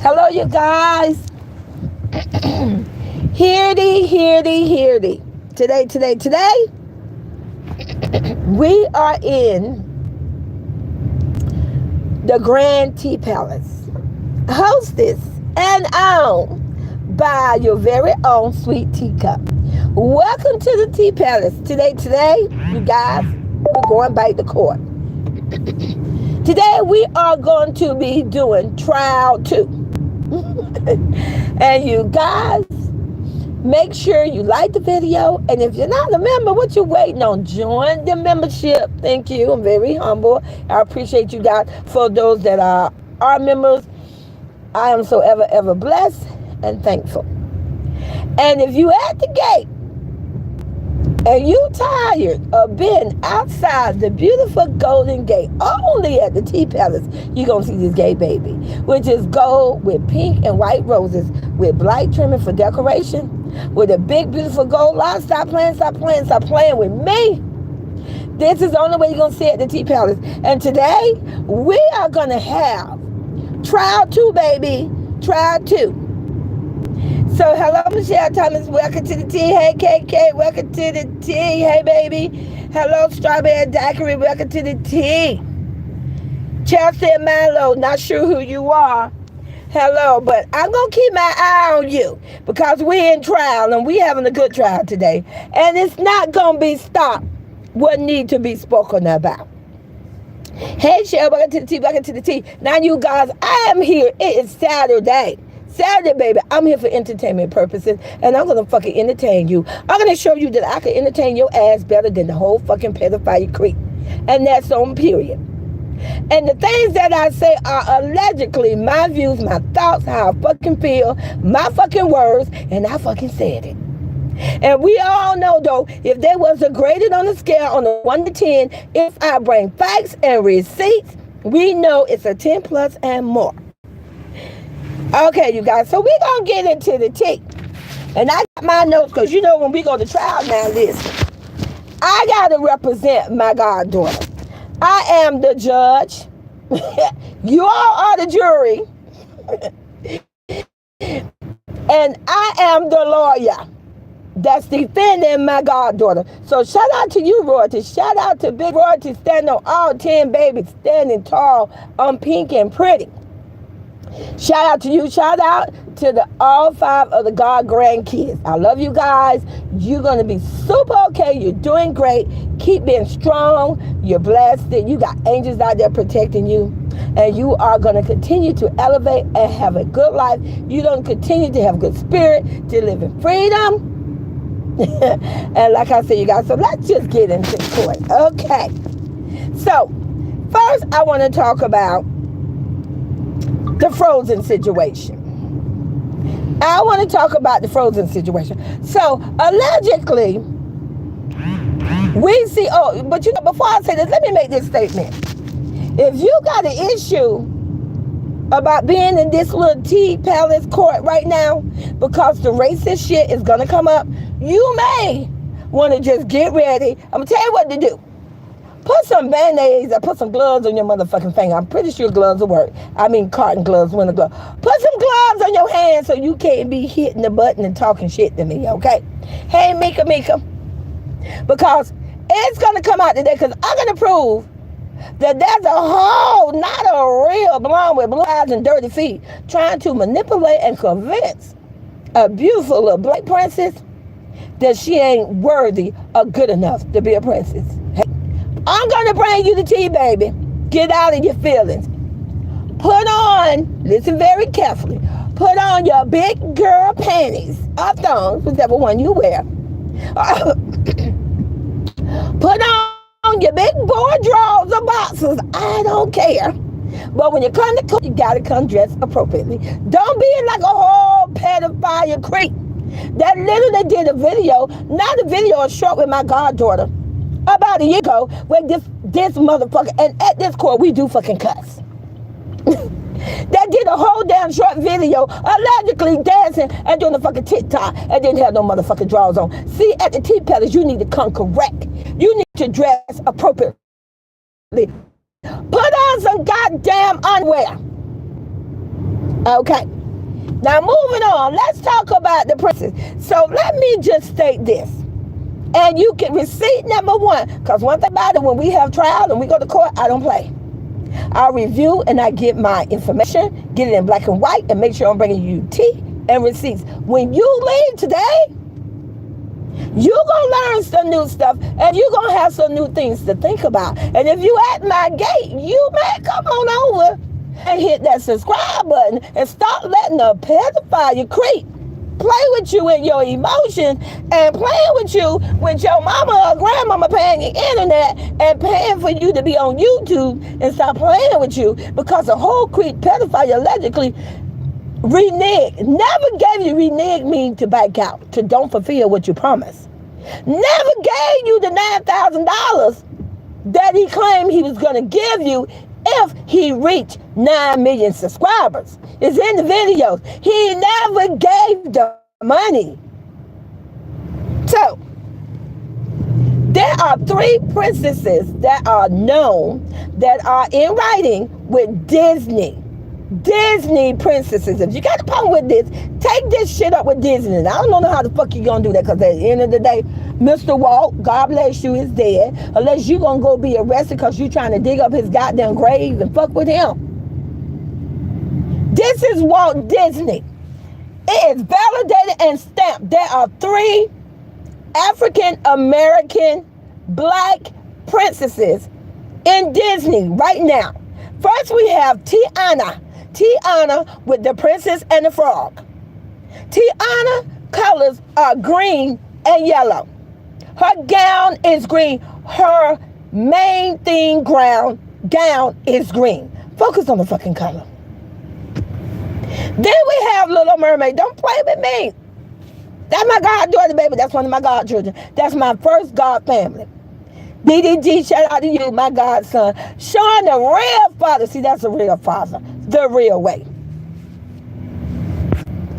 Hello, you guys. Hear thee. Today, we are in the Grand Tea Palace, hosted and owned by your very own Sweet Teacup. Welcome to the Tea Palace. Today, you guys, we're going back to court. Today, we are going to be doing trial 2. And you guys, make sure you like the video. And if you're not a member, what you waiting on? Join the membership. Thank you. I'm very humble. I appreciate you guys. For those that are our members, I am so ever blessed and thankful. And if you at the gate and you tired of being outside the beautiful Golden Gate, only at the Tea Palace, you're going to see this gay baby, which is gold with pink and white roses with black trimming for decoration, with a big, beautiful gold line. Stop playing with me. This is the only way you're going to see it at the Tea Palace. And today, we are going to have trial 2, baby. Trial 2. So, hello, Michelle Thomas. Welcome to the tea. Hey, KK. Welcome to the tea. Hey, baby. Hello, Strawberry Daiquiri. Welcome to the tea. Chelsea and Milo. Not sure who you are. Hello, but I'm going to keep my eye on you because we're in trial and we're having a good trial today. And it's not going to be stopped what need to be spoken about. Hey, Cheryl. Welcome to the tea. Welcome to the tea. Now, you guys, I am here. It is Saturday, baby. I'm here for entertainment purposes, and I'm going to fucking entertain you. I'm going to show you that I can entertain your ass better than the whole fucking pedophile creep. And that's on period. And the things that I say are allegedly my views, my thoughts, how I fucking feel, my fucking words, and I fucking said it. And we all know, though, if there was a graded on a scale on a 1 to 10, if I bring facts and receipts, we know it's a 10 plus and more. Okay, you guys, so we're going to get into the tea. And I got my notes because, you know, when we go to trial now, listen, I got to represent my goddaughter. I am the judge. You all are the jury. And I am the lawyer that's defending my goddaughter. So shout out to you, Royalty. Shout out to Big Royalty standing on all 10 babies, standing tall, pink and pretty. Shout out to you. Shout out to all 5 of the God grandkids. I love you guys. You're going to be super okay. You're doing great. Keep being strong. You're blessed. You got angels out there protecting you. And you are going to continue to elevate and have a good life. You're going to continue to have good spirit, to live in freedom. And like I said, you guys, so let's just get into court. Okay. So, first I want to talk about the frozen situation. I want to talk about the frozen situation. So, allegedly, we see, but you know, before I say this, let me make this statement. If you got an issue about being in this little Tea Palace court right now, because the racist shit is going to come up, you may want to just get ready. I'm going to tell you what to do. Put some Band-Aids or put some gloves on your motherfucking finger. I'm pretty sure gloves will work. I mean cotton gloves, winter gloves. Put some gloves on your hands so you can't be hitting the button and talking shit to me, okay? Hey, Mika. Because it's going to come out today because I'm going to prove that there's a whole, not a real blonde with blue eyes and dirty feet trying to manipulate and convince a beautiful little black princess that she ain't worthy or good enough to be a princess. Hey, I'm going to bring you the tea, baby. Get out of your feelings. Put on, listen very carefully, put on your big girl panties or thongs, whichever one you wear. Put on your big boy drawers or boxers. I don't care. But when you come to court, you got to come dressed appropriately. Don't be like a whole pedophile creep that literally did a video, not a video, a short with my goddaughter about a year ago, where this motherfucker, and at this court, we do fucking cuss. That did a whole damn short video allegedly dancing and doing a fucking TikTok and didn't have no motherfucking drawers on. See, at the Tea Palace, you need to come correct. You need to dress appropriately. Put on some goddamn underwear. Okay. Now, moving on, let's talk about the princess. So, let me just state this. And you can receipt number one, because one thing about it, when we have trial and we go to court, I don't play. I review and I get my information, get it in black and white, and make sure I'm bringing you tea and receipts. When you leave today, you're going to learn some new stuff, and you're going to have some new things to think about. And if you at my gate, you may come on over and hit that subscribe button and start letting a pedophile creep play with you in your emotions and playing with you with your mama or grandmama paying your internet and paying for you to be on YouTube and start playing with you because a whole creep pedophile allegedly renege. Never gave you renege mean to back out, to don't fulfill what you promised. Never gave you the $9,000 that he claimed he was going to give you if he reached 9 million subscribers. It's in the videos. He never gave the money. So, there are 3 princesses that are known, that are in writing with Disney. Disney princesses. If you got a problem with this, take this shit up with Disney. And I don't know how the fuck you gonna do that, because at the end of the day, Mr. Walt, God bless you, is dead. Unless you gonna go be arrested because you trying to dig up his goddamn grave and fuck with him. This is Walt Disney. It is validated and stamped. There are 3 African American black princesses in Disney right now. First we have Tiana. Tiana with the Princess and the Frog. Tiana colors are green and yellow. Her gown is green. Her main theme gown is green. Focus on the fucking color. Then we have Little Mermaid. Don't play with me. That's my goddaughter, baby. That's one of my godchildren. That's my first god family. DDG, shout out to you, my godson. Showing the real father. See, that's a real father. The real way.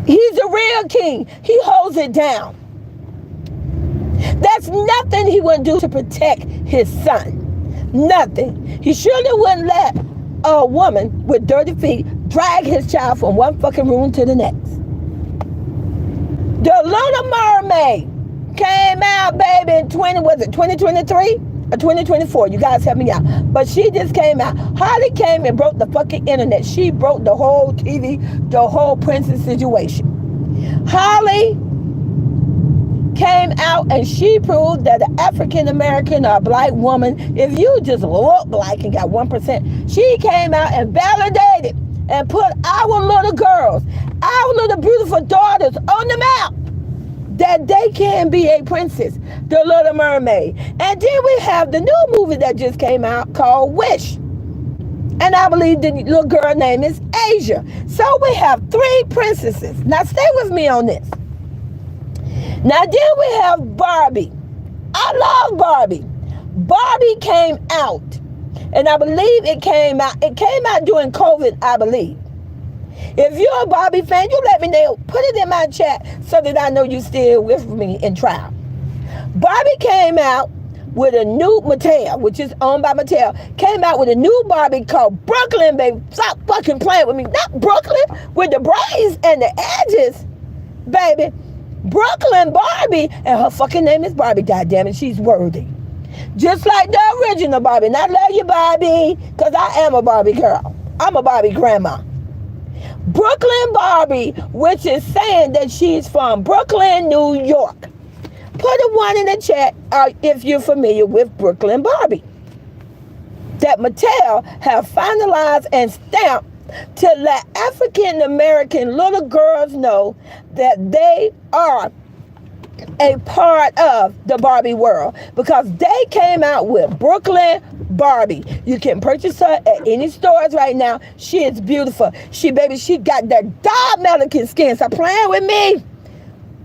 He's a real king. He holds it down. That's nothing he wouldn't do to protect his son. Nothing. He surely wouldn't let a woman with dirty feet drag his child from one fucking room to the next. The Little Mermaid came out, baby, in 2023? Or 2024, you guys help me out. But she just came out. Holly came and broke the fucking internet. She broke the whole TV, the whole princess situation. Holly came out and she proved that an African American or black woman, if you just look like and got 1%, she came out and validated and put our little girls, our little beautiful daughters on the map, that they can be a princess, the Little Mermaid. And then we have the new movie that just came out called Wish. And I believe the little girl name is Asia. So we have 3 princesses. Now stay with me on this. Now then we have Barbie. I love Barbie. Barbie came out. And I believe it came out during COVID, I believe. If you're a Barbie fan, you let me know. Put it in my chat so that I know you still with me in trial. Barbie came out with a new Mattel, which is owned by Mattel, came out with a new Barbie called Brooklyn, baby. Stop fucking playing with me. Not Brooklyn with the braids and the edges, baby. Brooklyn Barbie, and her fucking name is Barbie, goddammit. She's worthy. Just like the original Barbie. And I love you, Barbie, because I am a Barbie girl. I'm a Barbie grandma. Brooklyn Barbie, which is saying that she's from Brooklyn, New York. Put a 1 in the chat if you're familiar with Brooklyn Barbie. That Mattel have finalized and stamped to let African American little girls know that they are a part of the Barbie world, because they came out with Brooklyn Barbie. You can purchase her at any stores right now. She is beautiful. She got that dark American skin. Stop playing with me.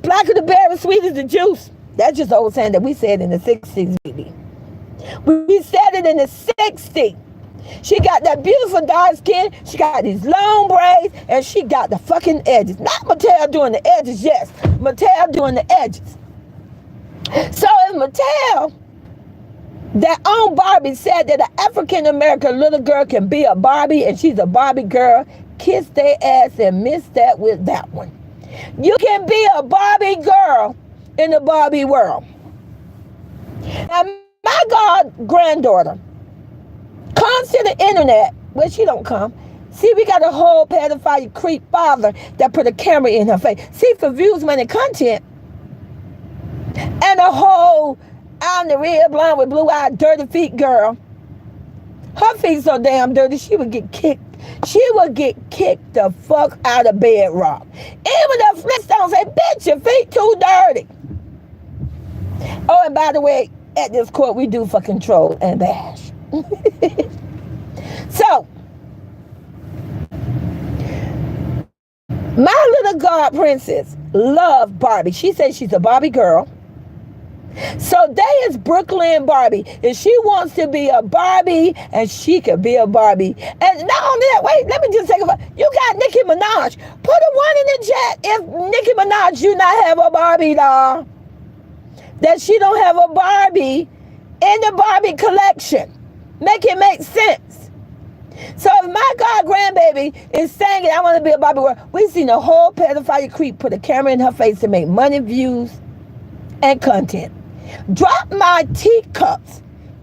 Black as the berry, sweet as the juice. That's just old saying that we said in the 60s, baby. We said it in the 60s. She got that beautiful dark skin. She got these long braids, and she got the fucking edges. Not Mattel doing the edges, yes. Mattel doing the edges. So if Mattel, that owned Barbie, said that an African American little girl can be a Barbie and she's a Barbie girl, kiss their ass and miss that with that one. You can be a Barbie girl in the Barbie world. Now, my god granddaughter comes to the internet. Well, she don't come. See, we got a whole pedophile creep father that put a camera in her face. See, for views, money, content, and a whole I'm the red blonde with blue-eyed dirty feet girl. Her feet so damn dirty, she would get kicked. She would get kicked the fuck out of bedrock. Even the Flintstones say, bitch, your feet too dirty. Oh, and by the way, at this court, we do fucking troll and bash. So, my little god princess love Barbie. She says she's a Barbie girl. So they is Brooklyn Barbie. If she wants to be a Barbie, and she could be a Barbie. And not only that, wait, let me just take a. You got Nicki Minaj. Put a 1 in the chat if Nicki Minaj do not have a Barbie doll. That she don't have a Barbie in the Barbie collection. Make it make sense. So if my god grandbaby is saying I want to be a Barbie girl, we seen a whole pedophile creep put a camera in her face to make money, views, and content. Drop my teacups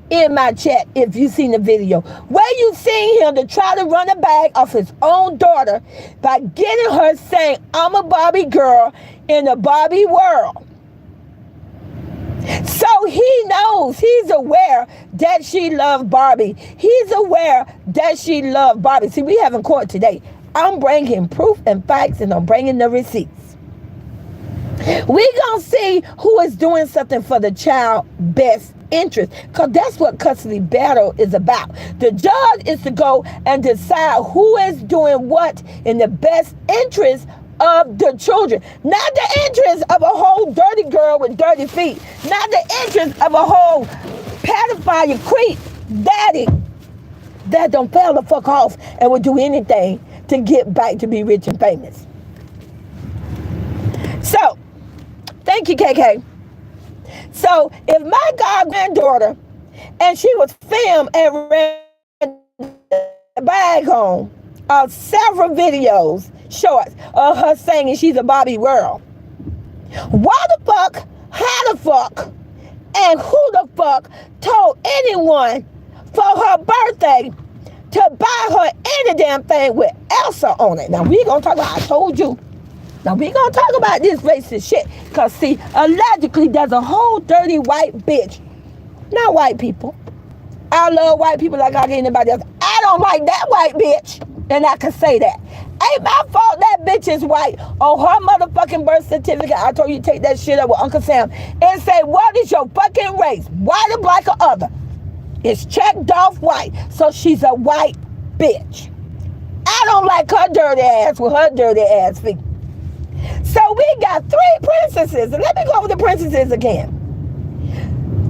in my chat if you seen the video where you seen him to try to run a bag off his own daughter by getting her saying I'm a Barbie girl in the Barbie world. So he knows, he's aware that she loved Barbie. He's aware that she loved Barbie. See, we having court today. I'm bringing proof and facts, and I'm bringing the receipts. We gonna see who is doing something for the child best interest, because that's what custody battle is about. The judge is to go and decide who is doing what in the best interest of the children, not the interest of a whole dirty girl with dirty feet, not the interest of a whole pedophile creep daddy that don't fail the fuck off and would do anything to get back to be rich and famous. So, thank you, KK. So, if my god granddaughter and she was filmed and ran the bag home of several videos, shorts of her saying she's a Barbie girl, why the fuck, how the fuck, and who the fuck told anyone for her birthday to buy her any damn thing with Elsa on it? Now, we gonna talk about, I told you. Now, we gonna talk about this racist shit. Because, see, allegedly, there's a whole dirty white bitch. Not white people. I love white people like I get anybody else. I don't like that white bitch. And I can say that. Ain't my fault that bitch is white. On her motherfucking birth certificate, I told you to take that shit up with Uncle Sam and say, what is your fucking race? White or black or other? It's checked off white. So she's a white bitch. I don't like her dirty ass with her dirty ass feet. So we got 3 princesses. And let me go over the princesses again.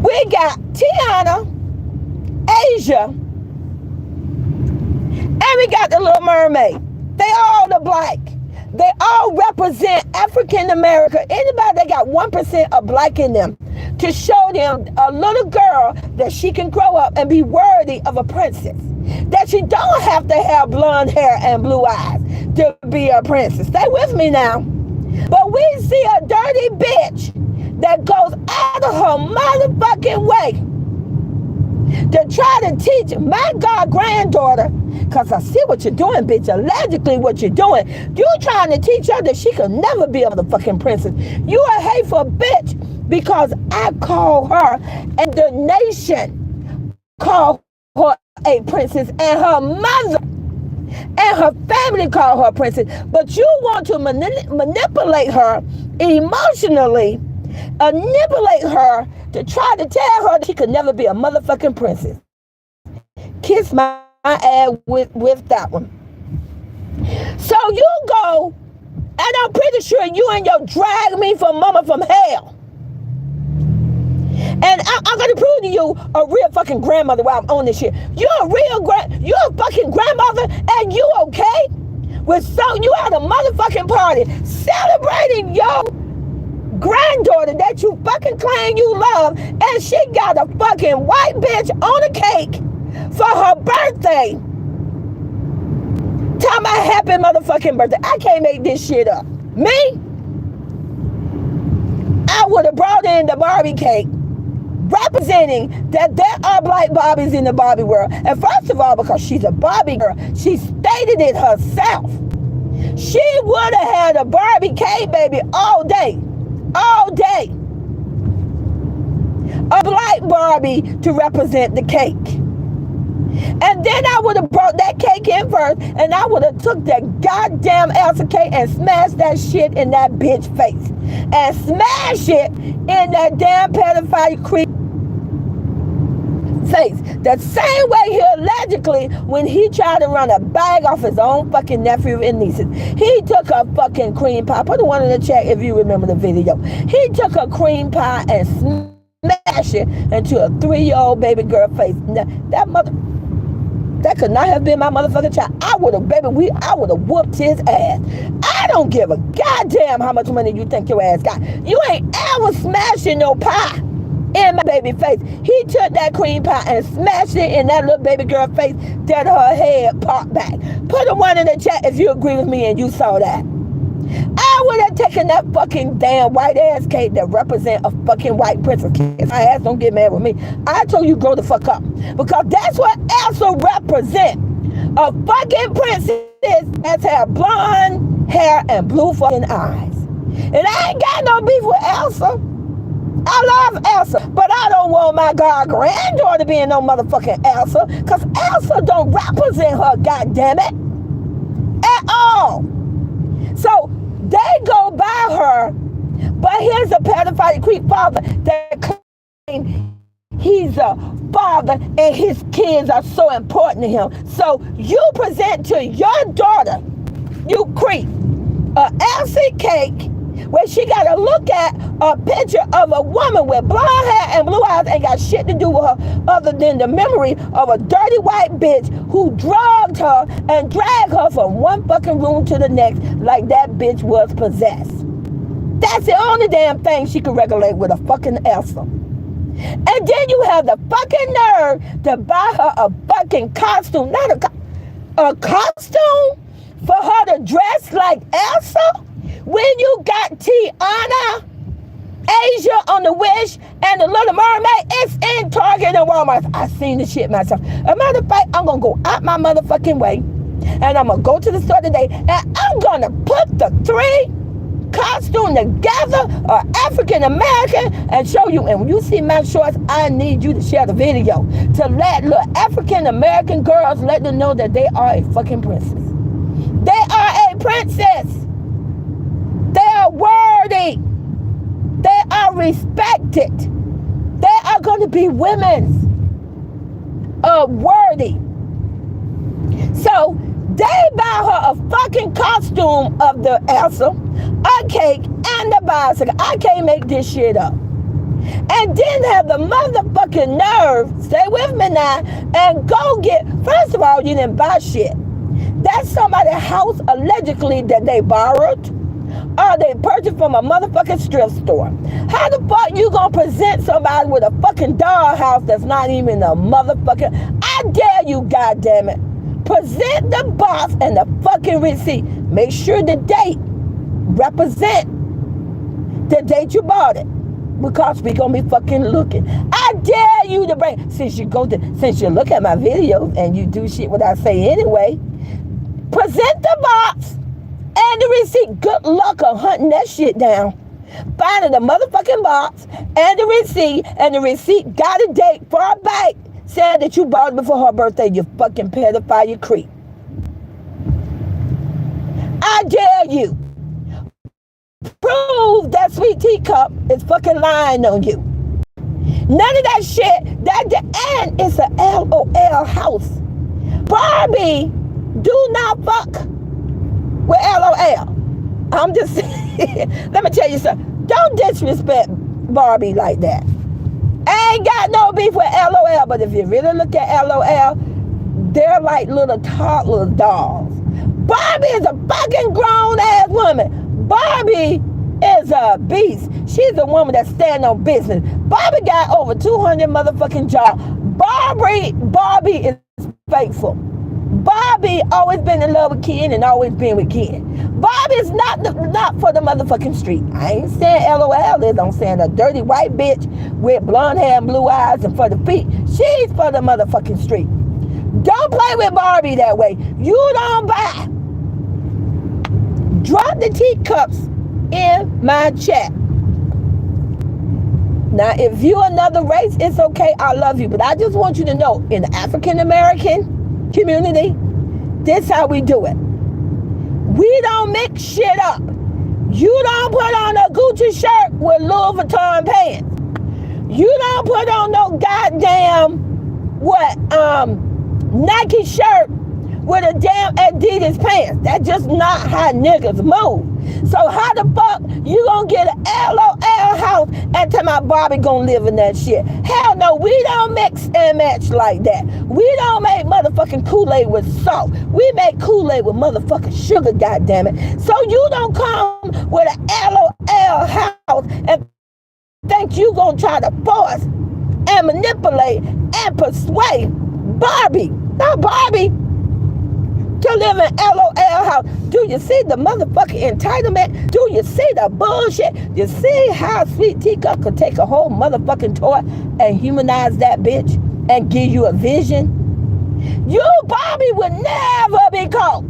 We got Tiana, Asia, and we got the Little Mermaid. They all the black. They all represent African America. Anybody that got 1% of black in them, to show them a little girl that she can grow up and be worthy of a princess. That she don't have to have blonde hair and blue eyes to be a princess. Stay with me now. But we see a dirty bitch that goes out of her motherfucking way to try to teach my god granddaughter, because I see what you're doing, bitch. Allegedly what you're doing. You're trying to teach her that she could never be a motherfucking princess. You a hateful bitch, because I call her and the nation call her a princess, and her mother and her family call her princess. But you want to manipulate her emotionally, manipulate her to try to tell her that she could never be a motherfucking princess. Kiss my ass with that one. So you go, and I'm pretty sure you and your drag me from mama from hell. And I'm going to prove to you a real fucking grandmother while I'm on this shit. You're a fucking grandmother, and you okay? You at a motherfucking party celebrating your granddaughter that you fucking claim you love, and she got a fucking white bitch on a cake for her birthday, talking about happy motherfucking birthday. I can't make this shit up. Me? I would have brought in the Barbie cake, representing that there are black Barbies in the Barbie world. And first of all, because she's a Barbie girl, she stated it herself. She would have had a Barbie cake, baby, all day. All day. A black Barbie to represent the cake. And then I would have brought that cake in first, and I would have took that goddamn Elsa cake and smashed that shit in that bitch face. And smash it in that damn pedophile creep face. The same way he allegedly, when he tried to run a bag off his own fucking nephew and nieces, he took a fucking cream pie. Put the one in the chat if you remember the video. He took a cream pie and smashed it into a 3-year-old baby girl face. Now, that could not have been my motherfucking child. I would have whooped his ass. I don't give a goddamn how much money you think your ass got. You ain't ever smashing no pie in my baby face. He took that cream pie and smashed it in that little baby girl face that her head popped back. Put a one in the chat if you agree with me and you saw that. I would have taken that fucking damn white ass cake that represent a fucking white princess. My ass don't get mad with me. I told you grow the fuck up. Because that's what Elsa represent. A fucking princess that's had blonde hair and blue fucking eyes. And I ain't got no beef with Elsa. I love Elsa, but I don't want my god granddaughter being no motherfucking Elsa, because Elsa don't represent her, goddammit, at all. So they go by her, but here's a pedophile creep father that claims he's a father and his kids are so important to him. So you present to your daughter, you creep, a Elsie cake where she got to look at a picture of a woman with blonde hair and blue eyes, ain't got shit to do with her other than the memory of a dirty white bitch who drugged her and dragged her from one fucking room to the next like that bitch was possessed. That's the only damn thing she could regulate with a fucking Elsa. And then you have the fucking nerve to buy her a fucking costume, not a costume for her to dress like Elsa? When you got Tiana, Asia on the Wish, and the Little Mermaid, it's in Target and Walmart. I seen the shit myself. As a matter of fact, I'm going to go out my motherfucking way, and I'm going to go to the store today, and I'm going to put the 3 costume together, African American, and show you. And when you see my shorts, I need you to share the video to let little African American girls, let them know that they are a fucking princess. They are a princess. They are worthy. They are respected. They are going to be women worthy. So they buy her a fucking costume of the Elsa, a cake, and a bicycle. I can't make this shit up. And then have the motherfucking nerve, stay with me now, and go get, first of all, you didn't buy shit. That's somebody's house allegedly that they borrowed, or they purchased from a motherfucking strip store. How the fuck you gonna present somebody with a fucking dollhouse that's not even a motherfucking, I dare you, goddammit. Present the box and the fucking receipt. Make sure the date represent the date you bought it. Because we gonna be fucking looking. I dare you to bring, since you look at my videos and you do shit what I say anyway, present the box and the receipt. Good luck on hunting that shit down. Finding the motherfucking box and the receipt got a date far back saying that you bought it before her birthday, you fucking pedophile, you creep. I dare you. Prove that sweet teacup is fucking lying on you. None of that shit, and it's a LOL house. Barbie, do not fuck with LOL. I'm just saying, let me tell you something. Don't disrespect Barbie like that. I ain't got no beef with LOL, but if you really look at LOL, they're like little toddler dolls. Barbie is a fucking grown ass woman. Barbie is a beast. She's a woman that stands on business. Barbie got over 200 motherfucking jobs. Barbie is faithful. Bobby always been in love with Ken and always been with Ken. Bobby's not for the motherfucking street. I ain't saying LOL is. I'm saying a dirty white bitch with blonde hair and blue eyes and for the feet. She's for the motherfucking street. Don't play with Barbie that way. You don't buy. Drop the teacups in my chat. Now, if you're another race, it's okay. I love you. But I just want you to know, in the African American community, this is how we do it. We don't mix shit up. You don't put on a Gucci shirt with Louis Vuitton pants. You don't put on no goddamn Nike shirt with a damn Adidas pants. That's just not how niggas move. So how the fuck you gonna get an LOL house and tell my Barbie gonna live in that shit? Hell no, we don't mix and match like that. We don't make motherfucking Kool-Aid with salt. We make Kool-Aid with motherfucking sugar, goddammit. So you don't come with an LOL house and think you gonna try to force and manipulate and persuade Barbie. Not Barbie. To live in LOL house. Do you see the motherfucking entitlement? Do you see the bullshit? You see how Sweet Teacup could take a whole motherfucking toy and humanize that bitch and give you a vision? You, Barbie, would never be caught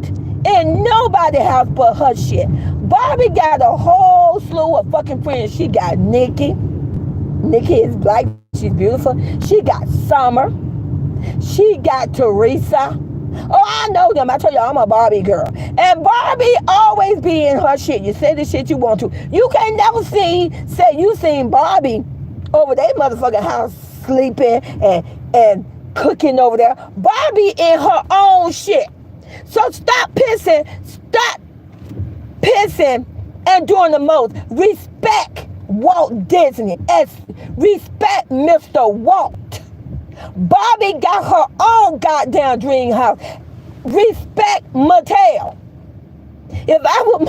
in nobody's house but her shit. Barbie got a whole slew of fucking friends. She got Nikki. Nikki is black. She's beautiful. She got Summer. She got Teresa. Oh, I know them. I tell you, I'm a Barbie girl. And Barbie always be in her shit. You say the shit you want to. You can't never say you seen Barbie over their motherfucking house sleeping and cooking over there. Barbie in her own shit. So stop pissing and doing the most. Respect Walt Disney. Respect Mr. Walt. Barbie got her own goddamn dream house. Respect Mattel. If I were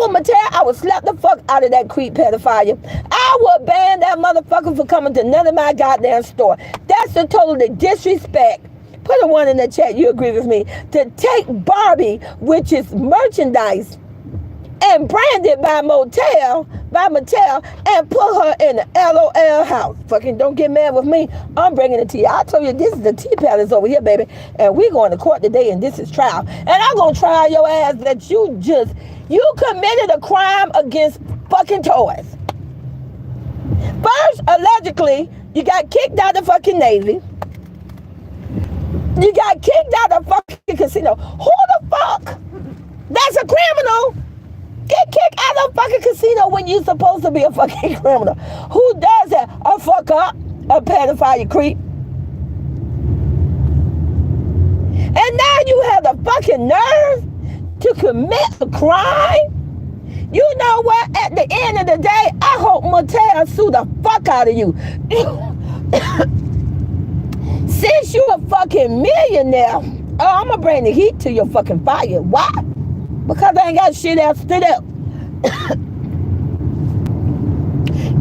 Mattel, I would slap the fuck out of that creep pedophile. I would ban that motherfucker for coming to none of my goddamn store. That's a total disrespect. Put a one in the chat, you agree with me. To take Barbie, which is merchandise, and branded by Mattel, and put her in the LOL house. Fucking don't get mad with me. I'm bringing it to you. I told you this is the tea palace over here, baby. And we're going to court today, and this is trial. And I'm going to try your ass that you committed a crime against fucking toys. First, allegedly, you got kicked out of the fucking Navy. You got kicked out of the fucking casino. Who the fuck? That's a criminal. Get kicked out of a fucking casino when you're supposed to be a fucking criminal. Who does that? A fuck up, a pedophile creep. And now you have the fucking nerve to commit a crime? You know what? At the end of the day, I hope Mattel sue the fuck out of you. Since you're a fucking millionaire, I'm gonna bring the heat to your fucking fire. Why? Because I ain't got shit else to do.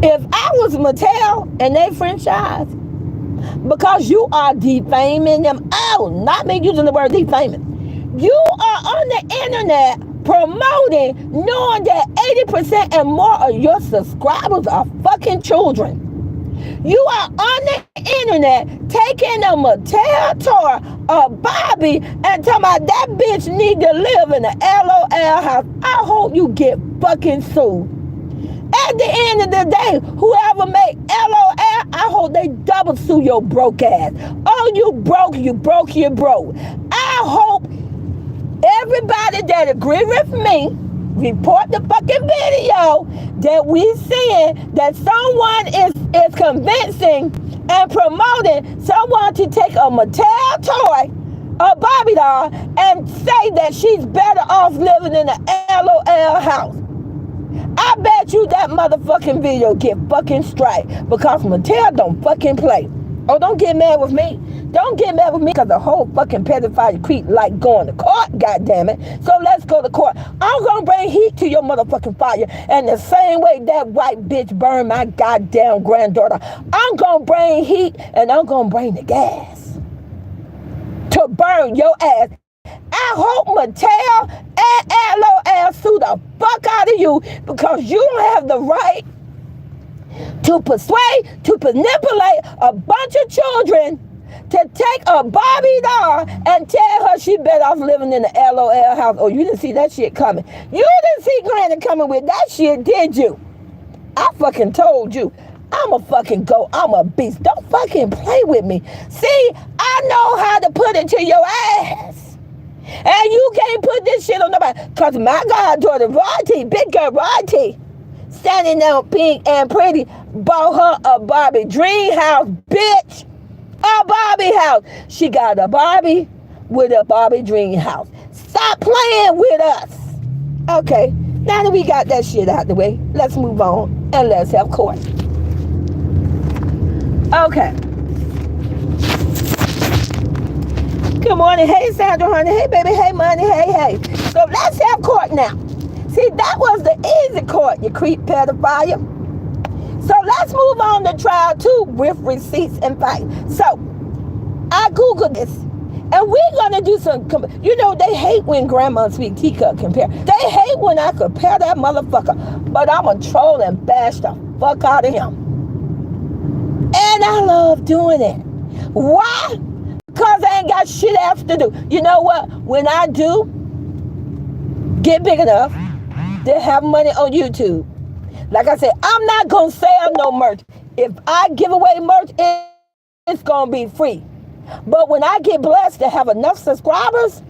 If I was Mattel and they franchise, because you are defaming them, oh, not me using the word defaming. You are on the internet promoting, knowing that 80% and more of your subscribers are fucking children. You are on the internet taking a Mattel toy, a Barbie, and talking about that bitch need to live in an LOL house. I hope you get fucking sued. At the end of the day, whoever make LOL, I hope they double sue your broke ass. Oh, you broke. I hope everybody that agree with me report the fucking video that we seeing that someone is convincing and promoting someone to take a Mattel toy, a Barbie doll, and say that she's better off living in an LOL house. I bet you that motherfucking video get fucking strike because Mattel don't fucking play. Oh, don't get mad with me. Don't get mad with me because the whole fucking pedophile creep like going to court, goddammit. So let's go to court. I'm going to bring heat to your motherfucking fire. And the same way that white bitch burned my goddamn granddaughter, I'm going to bring heat and I'm going to bring the gas to burn your ass. I hope Mattel and LOL sue the fuck out of you because you don't have the right to persuade, to manipulate a bunch of children to take a Barbie doll and tell her she better off living in the LOL house. Oh, you didn't see that shit coming. You didn't see Granny coming with that shit, did you? I fucking told you. I'm a beast. Don't fucking play with me. See, I know how to put it to your ass. And you can't put this shit on nobody. Because my goddaughter, Royalty, big girl Royalty, standing there pink and pretty, bought her a Barbie dream house, bitch. A Barbie house. She got a Barbie with a Barbie dream house. Stop playing with us. Okay, now that we got that shit out the way, let's move on and let's have court. Okay. Good morning. Hey, Sandra, honey. Hey, baby. Hey, money. Hey. So let's have court now. See, that was the easy court, you creep pedophile. So let's move on to trial 2 with receipts and facts. So I Googled this, and we're going to do some, they hate when Grandma Sweet Teacup compare. They hate when I compare that motherfucker, but I'm going to troll and bash the fuck out of him. And I love doing it. Why? Because I ain't got shit else to do. You know what? When I do get big enough to have money on YouTube, like I said, I'm not going to sell no merch. If I give away merch, it's going to be free. But when I get blessed to have enough subscribers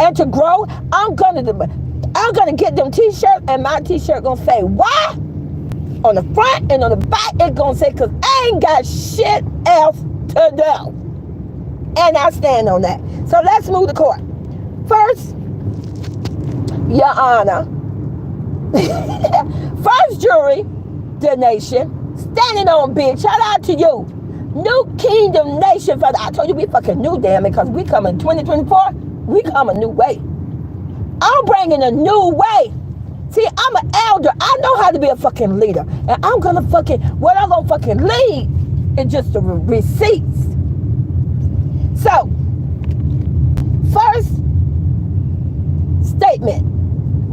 and to grow, I'm going to get them t-shirts, and my t-shirt going to say, why? On the front and on the back, it's going to say, because I ain't got shit else to do. And I stand on that. So let's move to court. First, Your Honor, first jury, the nation, standing on big. Shout out to you. New Kingdom Nation. I told you we fucking new, damn it, because we come in 2024. We come a new way. I'm bringing a new way. See, I'm an elder. I know how to be a fucking leader. And I'm going to what I'm going to fucking lead is just the receipts. So, first statement.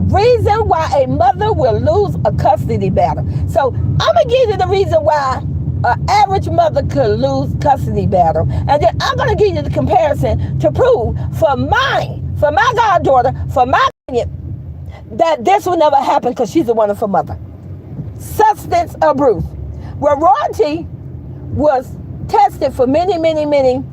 Reason why a mother will lose a custody battle. So, I'm going to give you the reason why an average mother could lose custody battle. And then I'm going to give you the comparison to prove for my goddaughter, for my opinion, that this will never happen because she's a wonderful mother. Substance abuse. Where Royalty was tested for many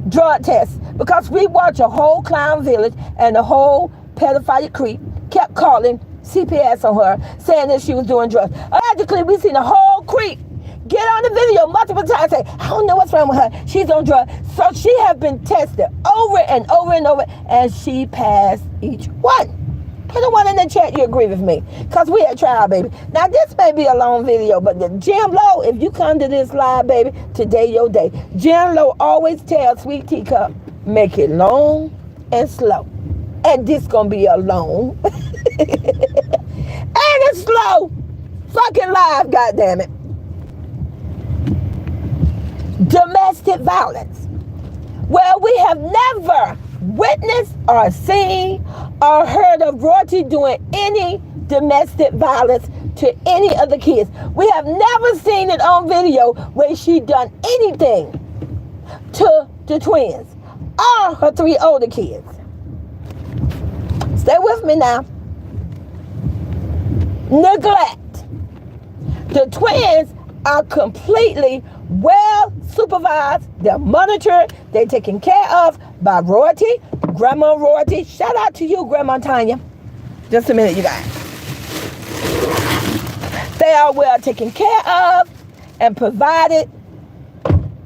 drug tests because we watched a whole clown village and the whole pedophile creep kept calling CPS on her saying that she was doing drugs. Allegedly, we seen the whole creep get on the video multiple times and say, I don't know what's wrong with her. She's on drugs. So she has been tested over and over and over, and she passed each one. Put a one in the chat, you agree with me. Because we at trial, baby. Now, this may be a long video, but the Jim Lowe, if you come to this live, baby, today your day. Jim Lowe always tells Sweet Teacup, make it long and slow. And this gonna be a long and a slow fucking live, goddammit. Domestic violence. Well, we have never witnessed or seen or heard of Royalty doing any domestic violence to any of the kids. We have never seen it on video where she done anything to the twins or her 3 older kids. Stay with me now. Neglect. The twins are completely well supervised. They're monitored. They're taken care of by Royalty, Grandma Royalty. Shout out to you, Grandma Tanya. Just a minute, you guys. They are well taken care of and provided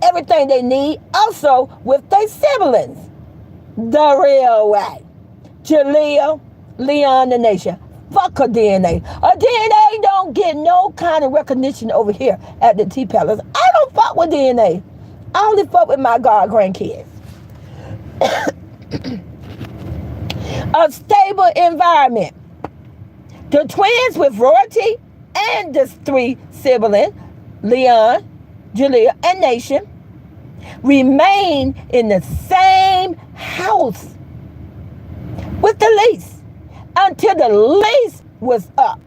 everything they need. Also with their siblings. The real way. Jalea, Leon, the nation. Fuck her DNA. Her DNA don't get no kind of recognition over here at the T-Palace. I don't fuck with DNA. I only fuck with my god grandkids. A stable environment. The twins with Royalty and the 3 siblings, Leon, Jalea, and Nation, remained in the same house with the lease until the lease was up.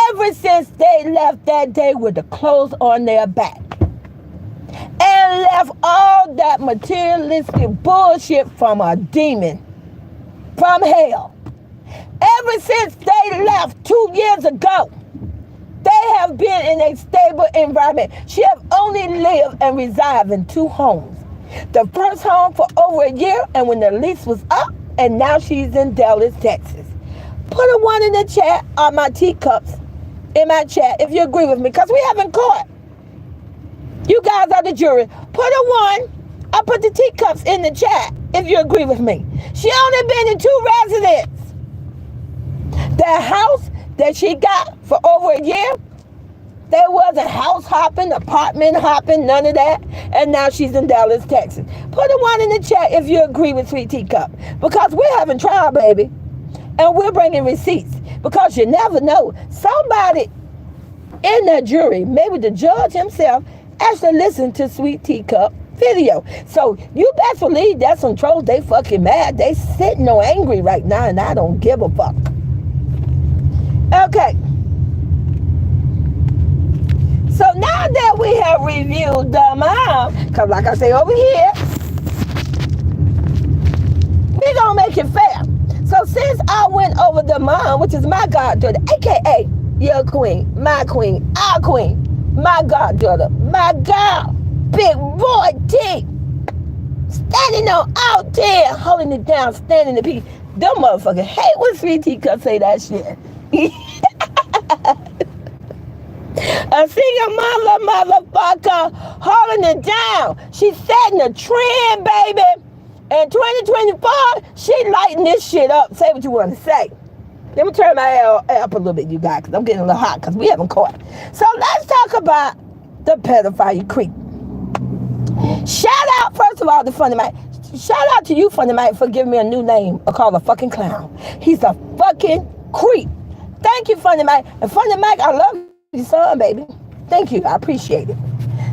Ever since they left that day with the clothes on their back and left all that materialistic bullshit from a demon, from hell. Ever since they left 2 years ago, they have been in a stable environment. She have only lived and resided in 2 homes. The first home for over a year, and when the lease was up, and now she's in Dallas, Texas. Put a 1 in the chat on my teacups in my chat if you agree with me, because we haven't caught. You guys are the jury. Put a 1. I put the teacups in the chat if you agree with me. She only been in 2 residents. The house that she got for over a year, there wasn't house hopping, apartment hopping, none of that. And now she's in Dallas, Texas. Put a 1 in the chat if you agree with Sweet Teacup. Because we're having trial, baby. And we're bringing receipts. Because you never know. Somebody in the jury, maybe the judge himself, actually listened to Sweet Teacup video. So you best believe that's some trolls. They fucking mad. They sitting on angry right now, and I don't give a fuck. Okay. So now that we have reviewed the mom, because like I say over here, we gonna make it fair. So since I went over the mom, which is my goddaughter, aka your queen, our queen, my goddaughter, my girl, Big Boy T, standing on out there, holding it down, standing the peace. Them motherfuckers hate when Sweet Teacup say that shit. A single motherfucker holding it down. She's setting a trend, baby. In 2024, she lighting this shit up. Say what you want to say. Let me turn my air up a little bit, you guys, because I'm getting a little hot because we haven't caught. So let's talk about the pedophile creep. Shout out, first of all, to Funny Mike. Shout out to you, Funny Mike, for giving me a new name. I call a fucking clown. He's a fucking creep. Thank you, Funny Mike. And Funny Mike, I love your son, baby. Thank you. I appreciate it.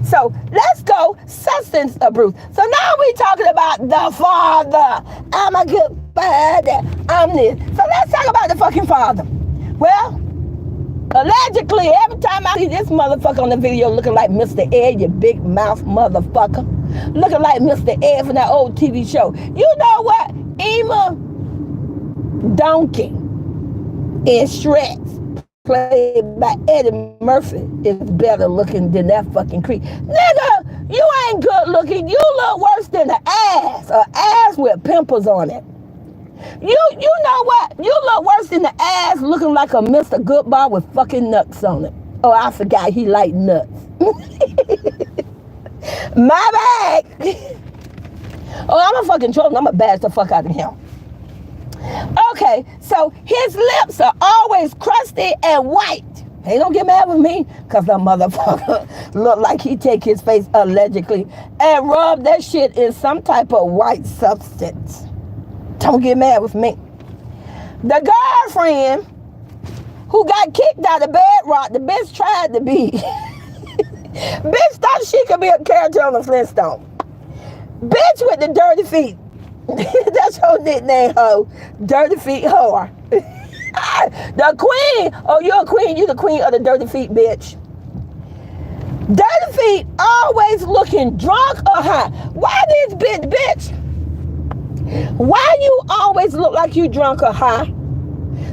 So let's go substance abuse. So now we're talking about the father. I'm a good father. I'm this. So let's talk about the fucking father. Well, allegedly, every time I see this motherfucker on the video looking like Mr. Ed, you big mouth motherfucker, looking like Mr. Ed from that old TV show. You know what? Emma Donkey in Shrek, played by Eddie Murphy, is better looking than that fucking creep. Nigga, you ain't good looking. You look worse than an ass. An ass with pimples on it. You know what? You look worse than the ass looking like a Mr. Goodbar with fucking nuts on it. Oh, I forgot he liked nuts. My bad. Oh, I'm a fucking troll. I'm a bash the fuck out of him. Okay, so his lips are always crusty and white. Ain't gonna get mad with me, because the motherfucker look like he take his face allegedly and rub that shit in some type of white substance. Don't get mad with me. The girlfriend who got kicked out of Bedrock, the bitch tried to be. Bitch thought she could be a character on the Flintstone. Bitch with the dirty feet. That's her nickname, ho. Dirty feet whore. The queen. Oh, you're a queen. You the queen of the dirty feet, bitch. Dirty feet always looking drunk or high. Why this bitch? Why you always look like you drunk or high?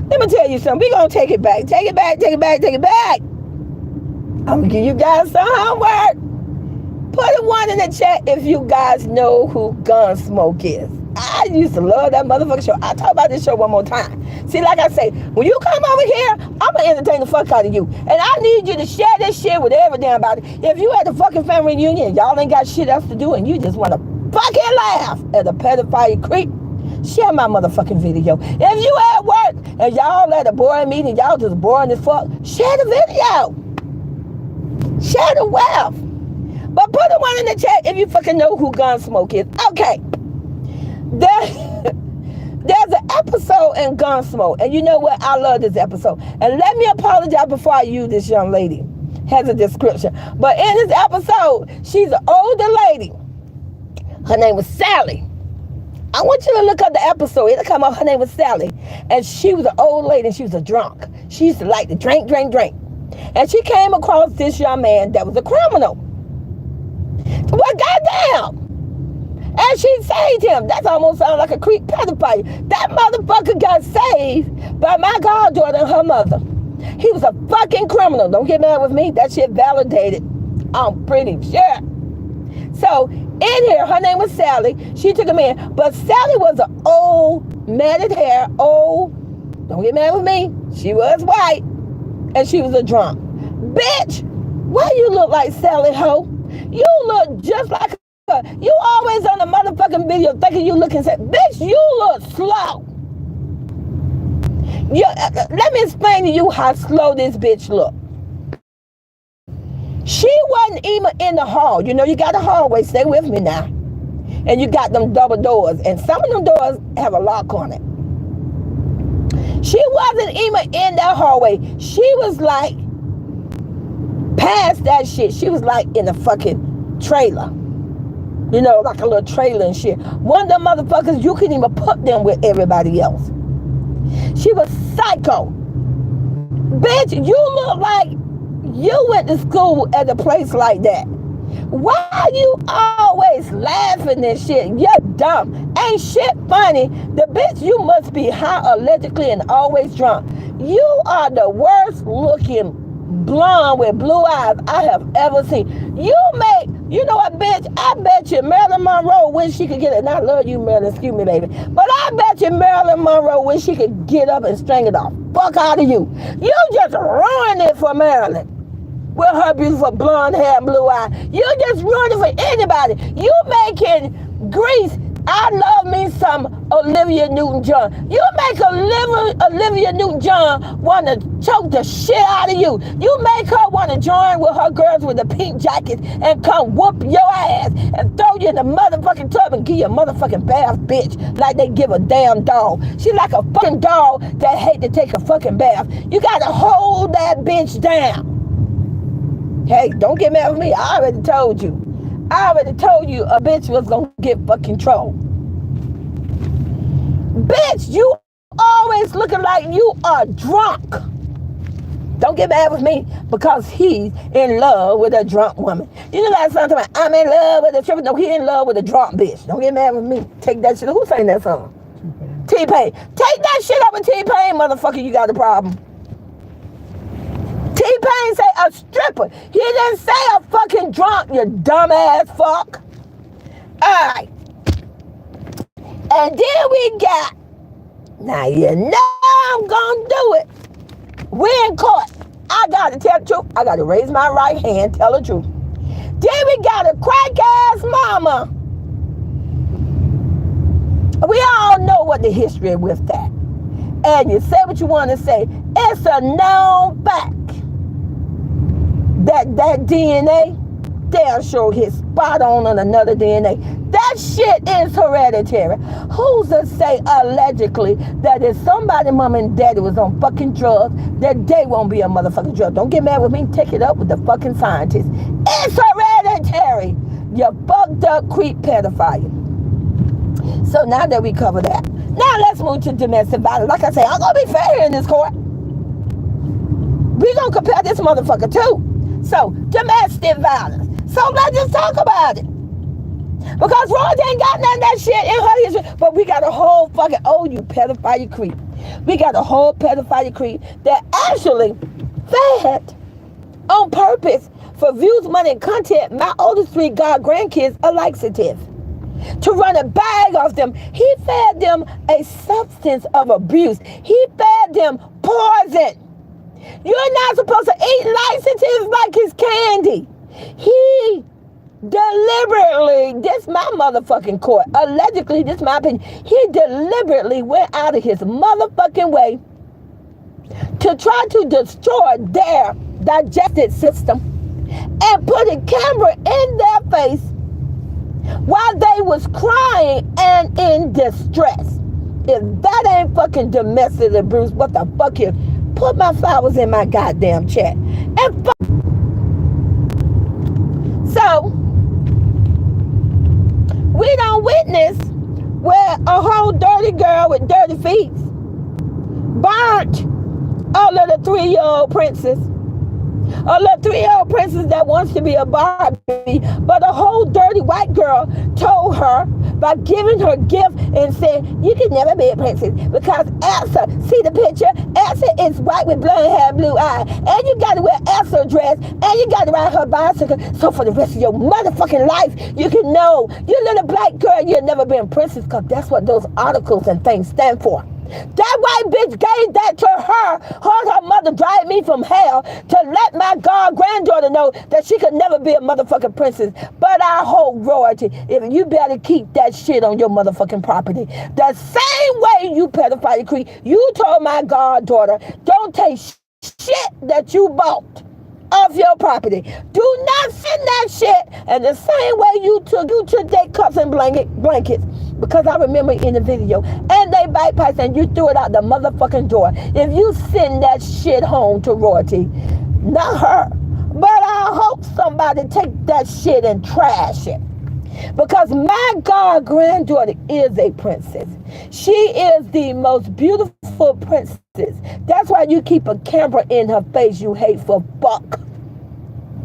Let me tell you something. We gonna take it back. Take it back. I'm gonna give you guys some homework. Put a 1 in the chat if you guys know who Gunsmoke is. I used to love that motherfucking show. I'll talk about this show one more time. See, like I say, when you come over here, I'm gonna entertain the fuck out of you. And I need you to share this shit with every damn body. If you at the fucking family reunion, y'all ain't got shit else to do, and you just wanna fucking laugh at the pedophile creep, share my motherfucking video. If you at work and y'all at a boring meeting, y'all just boring as fuck, share the video. Share the wealth. But put a 1 in the chat if you fucking know who Gunsmoke is. Okay. There's an episode in Gunsmoke, and you know what? I love this episode. And let me apologize before I use this young lady. Has a description. But in this episode, she's an older lady. Her name was Sally. I want you to look up the episode. It'll come up. Her name was Sally. And she was an old lady and she was a drunk. She used to like to drink. And she came across this young man that was a criminal. Well, goddamn. And she saved him. That almost sounds like a creep pedophile. That motherfucker got saved by my goddaughter and her mother. He was a fucking criminal. Don't get mad with me. That shit validated. I'm pretty sure. So, in here, her name was Sally. She took him in. But Sally was an old, matted hair, old. Don't get mad with me. She was white. And she was a drunk. Bitch, why you look like Sally Ho? You look just like her. You always on the motherfucking video thinking you looking sad. Bitch, you look slow. Let me explain to you how slow this bitch look. She wasn't even in the hall. You know, you got a hallway. Stay with me now. And you got them double doors. And some of them doors have a lock on it. She wasn't even in that hallway. She was like past that shit. She was like in a fucking trailer. You know, like a little trailer and shit. One of them motherfuckers, you couldn't even put them with everybody else. She was psycho. Bitch, you look like you went to school at a place like that. Why are you always laughing and shit? You're dumb. Ain't shit funny. The bitch, you must be high allegedly and always drunk. You are the worst looking blonde with blue eyes I have ever seen. You know what, bitch? I bet you Marilyn Monroe wish she could get it. And I love you, Marilyn, excuse me, baby. But I bet you Marilyn Monroe wish she could get up and strangle the fuck out of you. You just ruined it for Marilyn. With her beautiful blonde hair and blue eye. You just ruined it for anybody. You making Grease. I love me some Olivia Newton-John. You make Olivia Newton-John want to choke the shit out of you. You make her want to join with her girls with the pink jackets and come whoop your ass and throw you in the motherfucking tub and give you a motherfucking bath, bitch, like they give a damn dog. She like a fucking dog that hate to take a fucking bath. You got to hold that bitch down. Hey, don't get mad with me. I already told you. I already told you a bitch was gonna get fucking trolled. Bitch, you always looking like you are drunk. Don't get mad with me because he's in love with a drunk woman. You know that song talking about, I'm in love with a triple. No, he in love with a drunk bitch. Don't get mad with me. Take that shit. Who sang that song? T-Pain. Take that shit up with T-Pain, motherfucker. You got a problem. T-Pain say a stripper. He didn't say a fucking drunk, you dumbass fuck. Alright. And then we got, now you know I'm gonna do it. We're in court. I gotta tell the truth. I gotta raise my right hand, tell the truth. Then we got a crack ass mama. We all know what the history is with that. And you say what you want to say. It's a known fact. That DNA, they'll show his spot on another DNA. That shit is hereditary. Who's to say allegedly that if somebody mom and daddy was on fucking drugs, that they won't be a motherfucking drug? Don't get mad with me. Take it up with the fucking scientists. It's hereditary. You fucked up creep pedophile. So now that we cover that, now let's move to domestic violence. Like I say, I'm gonna be fair here in this court. We gonna compare this motherfucker too. So, domestic violence. So let's just talk about it. Because Rose ain't got none of that shit in her history. But we got a whole fucking, oh, you pedophile creep. We got a whole pedophile creep that actually fed on purpose for views, money, and content. My oldest 3 grandkids are laxative. To run a bag off them. He fed them a substance of abuse. He fed them poison. You're not supposed to eat laxatives like it's candy. He deliberately, this my motherfucking court, allegedly, this my opinion, he deliberately went out of his motherfucking way to try to destroy their digestive system and put a camera in their face while they was crying and in distress. If that ain't fucking domestic abuse, what the fuck is? Put my flowers in my goddamn chat. And so, We don't witness where a whole dirty girl with dirty feet burnt a little 3-year-old princess. A little 3-year-old princess that wants to be a Barbie, but a whole dirty white girl told her by giving her gift and saying, you can never be a princess because Elsa, see the picture? Elsa is white with blonde hair, blue eye, and you got to wear Elsa dress, and you got to ride her bicycle. So for the rest of your motherfucking life, you can know, you little black girl, you'll never be a princess, because that's what those articles and things stand for. That white bitch gave that to her mother drive me from hell to let my god granddaughter know that she could never be a motherfucking princess. But our whole royalty, if you better keep that shit on your motherfucking property. The same way you pedophile creep, you told my goddaughter, don't take shit that you bought off your property. Do not send that shit. And the same way you took their cups and blankets. Because I remember in the video, and they bypassed and you threw it out the motherfucking door. If you send that shit home to royalty, not her, but I hope somebody take that shit and trash it. Because my god granddaughter is a princess. She is the most beautiful princess. That's why you keep a camera in her face, you hateful fuck.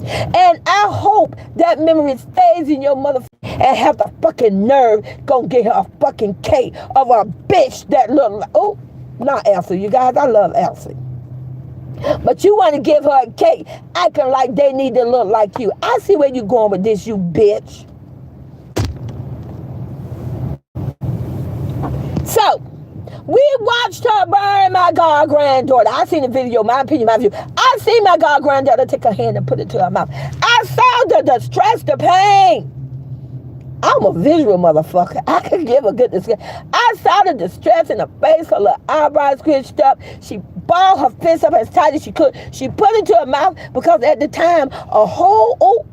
And I hope that memory stays in your motherfucker and have the fucking nerve gonna get her a fucking cake of a bitch that look like, oh, not Elsa, you guys, I love Elsa. But you want to give her a cake acting like they need to look like you. I see where you going with this, you bitch. So, we watched her burn my god granddaughter. I seen the video, my opinion, my view. I seen my god granddaughter take her hand and put it to her mouth. I saw the distress, the pain. I'm a visual motherfucker. I can give a good discussion. I saw the distress in her face, her little eyebrows squished up. She balled her fist up as tight as she could. She put it to her mouth because at the time, a whole, oh,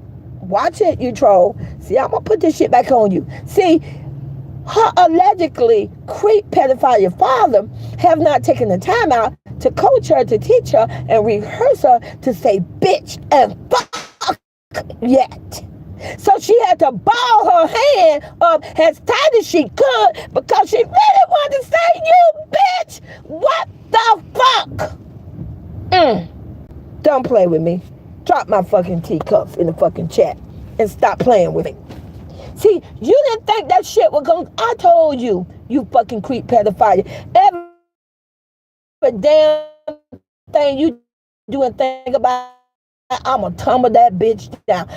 watch it, you troll. See, I'm going to put this shit back on you. See, her allegedly creep pedophile father have not taken the time out to coach her, to teach her, and rehearse her to say bitch and fuck yet. So she had to ball her hand up as tight as she could because she really wanted to say, you bitch, what the fuck? Don't play with me. Drop my fucking teacups in the fucking chat and stop playing with me. See, you didn't think that shit was going to... I told you, you fucking creep pedophile. Every damn thing you do and think about, I'm going to tumble that bitch down.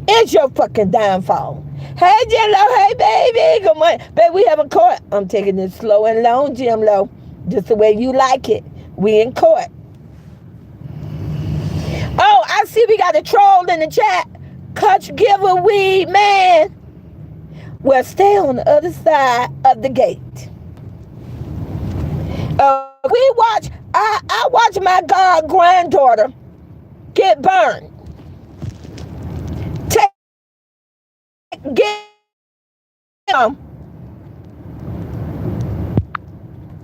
It's your fucking downfall. Hey, Jim Lo. Hey, baby. Good morning. Baby, we have a court. I'm taking this slow and long, Jim Lo. Just the way you like it. We in court. Oh, I see we got a troll in the chat. Coach Giveaway, man. Well, stay on the other side of the gate. I watch my god granddaughter get burned.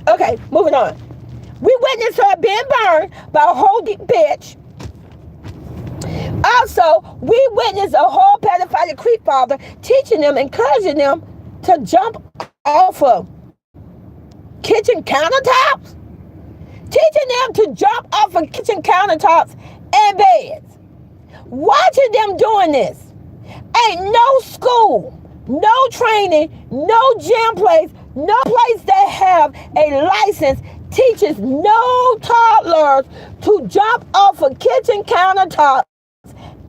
Okay, moving on. We witnessed her being burned by a whole deep bitch. Also, we witnessed a whole pedophile creep father teaching them, encouraging them to jump off of kitchen countertops. Teaching them to jump off of kitchen countertops and beds. Watching them doing this. Ain't no school, no training, no gym place, no place that have a license teaches no toddlers to jump off of kitchen countertops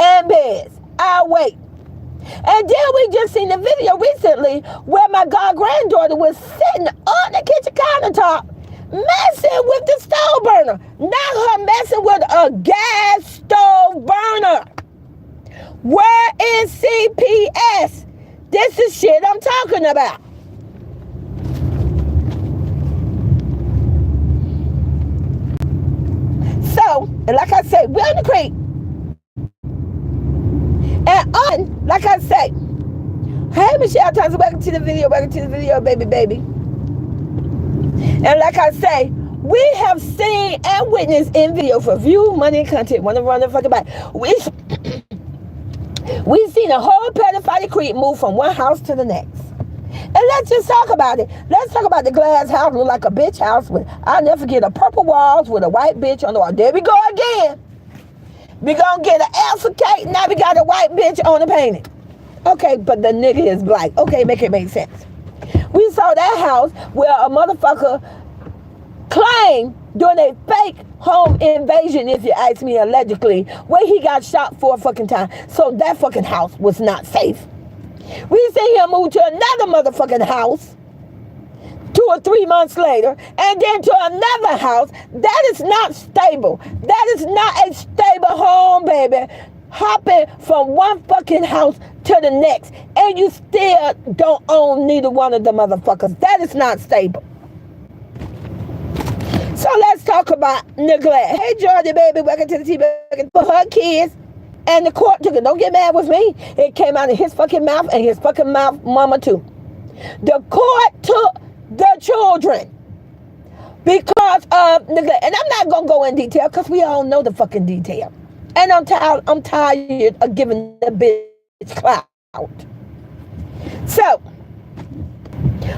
and beds. I'll wait. And then we just seen the video recently where my god granddaughter was sitting on the kitchen countertop messing with the stove burner. Not her messing with a gas stove burner. Where is CPS? This is shit I'm talking about. So, and like I said, we're on the creek. And like I say, hey Michelle Thompson, welcome to the video, baby. And like I say, we have seen and witnessed in video for view, money, and content. Want to run the fucking back. We've seen a whole pedophile creep move from one house to the next. And let's just talk about it. Let's talk about the glass house. Look like a bitch house with, I'll never forget, a purple walls with a white bitch on the wall. There we go again. We gonna get an Elsa cake. Now we got a white bitch on the painting. Okay, but the nigga is black. Okay, make it make sense. We saw that house where a motherfucker claimed during a fake home invasion, if you ask me, allegedly, where he got shot 4 fucking times. So that fucking house was not safe. We see him move to another motherfucking house 2 or 3 months later, and then to another house. That is not stable. That is not a stable home, baby. Hopping from one fucking house to the next, and you still don't own neither one of the motherfuckers. That is not stable. So let's talk about neglect. Hey, Jordy, baby, welcome to the TV. For her kids, and the court took it. Don't get mad with me. It came out of his fucking mouth, and his fucking mouth mama too. The court took the children because of neglect. And I'm not going to go in detail because we all know the fucking detail. And I'm tired of giving the bitch clout. So,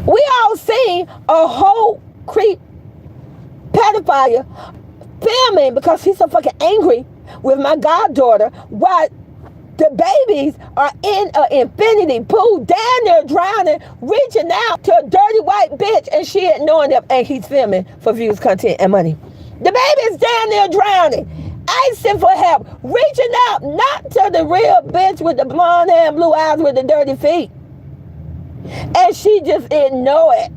we all seen a whole creep pedophile filming because he's so fucking angry with my goddaughter while the babies are in an infinity pool down there drowning, reaching out to a dirty white bitch, and she ignoring them, and he's filming for views, content, and money. The baby's down there drowning, asking for help, reaching out, not to the real bitch with the blonde hair and blue eyes with the dirty feet. And she just ignore it.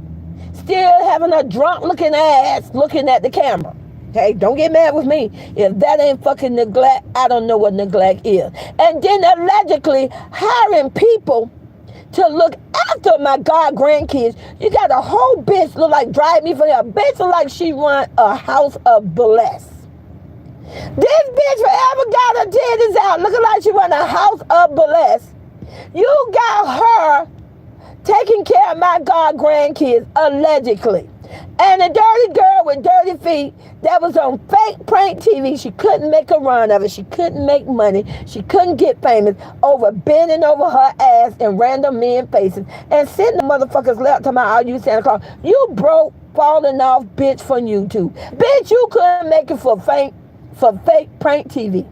Still having a drunk looking ass looking at the camera. Okay, don't get mad with me. If that ain't fucking neglect, I don't know what neglect is. And then allegedly hiring people to look after my god grandkids. You got a whole bitch look like drive me for hell. Bitch look like she run a house of bless. This bitch forever got her titties out looking like she run a house of bless. You got her taking care of my god grandkids allegedly. And a dirty girl with dirty feet that was on fake prank TV. She couldn't make a run of it. She couldn't make money. She couldn't get famous over bending over her ass in random men faces and sitting the motherfuckers left to my, oh, you Santa Claus. You broke, falling off bitch from YouTube. Bitch, you couldn't make it for fake prank TV.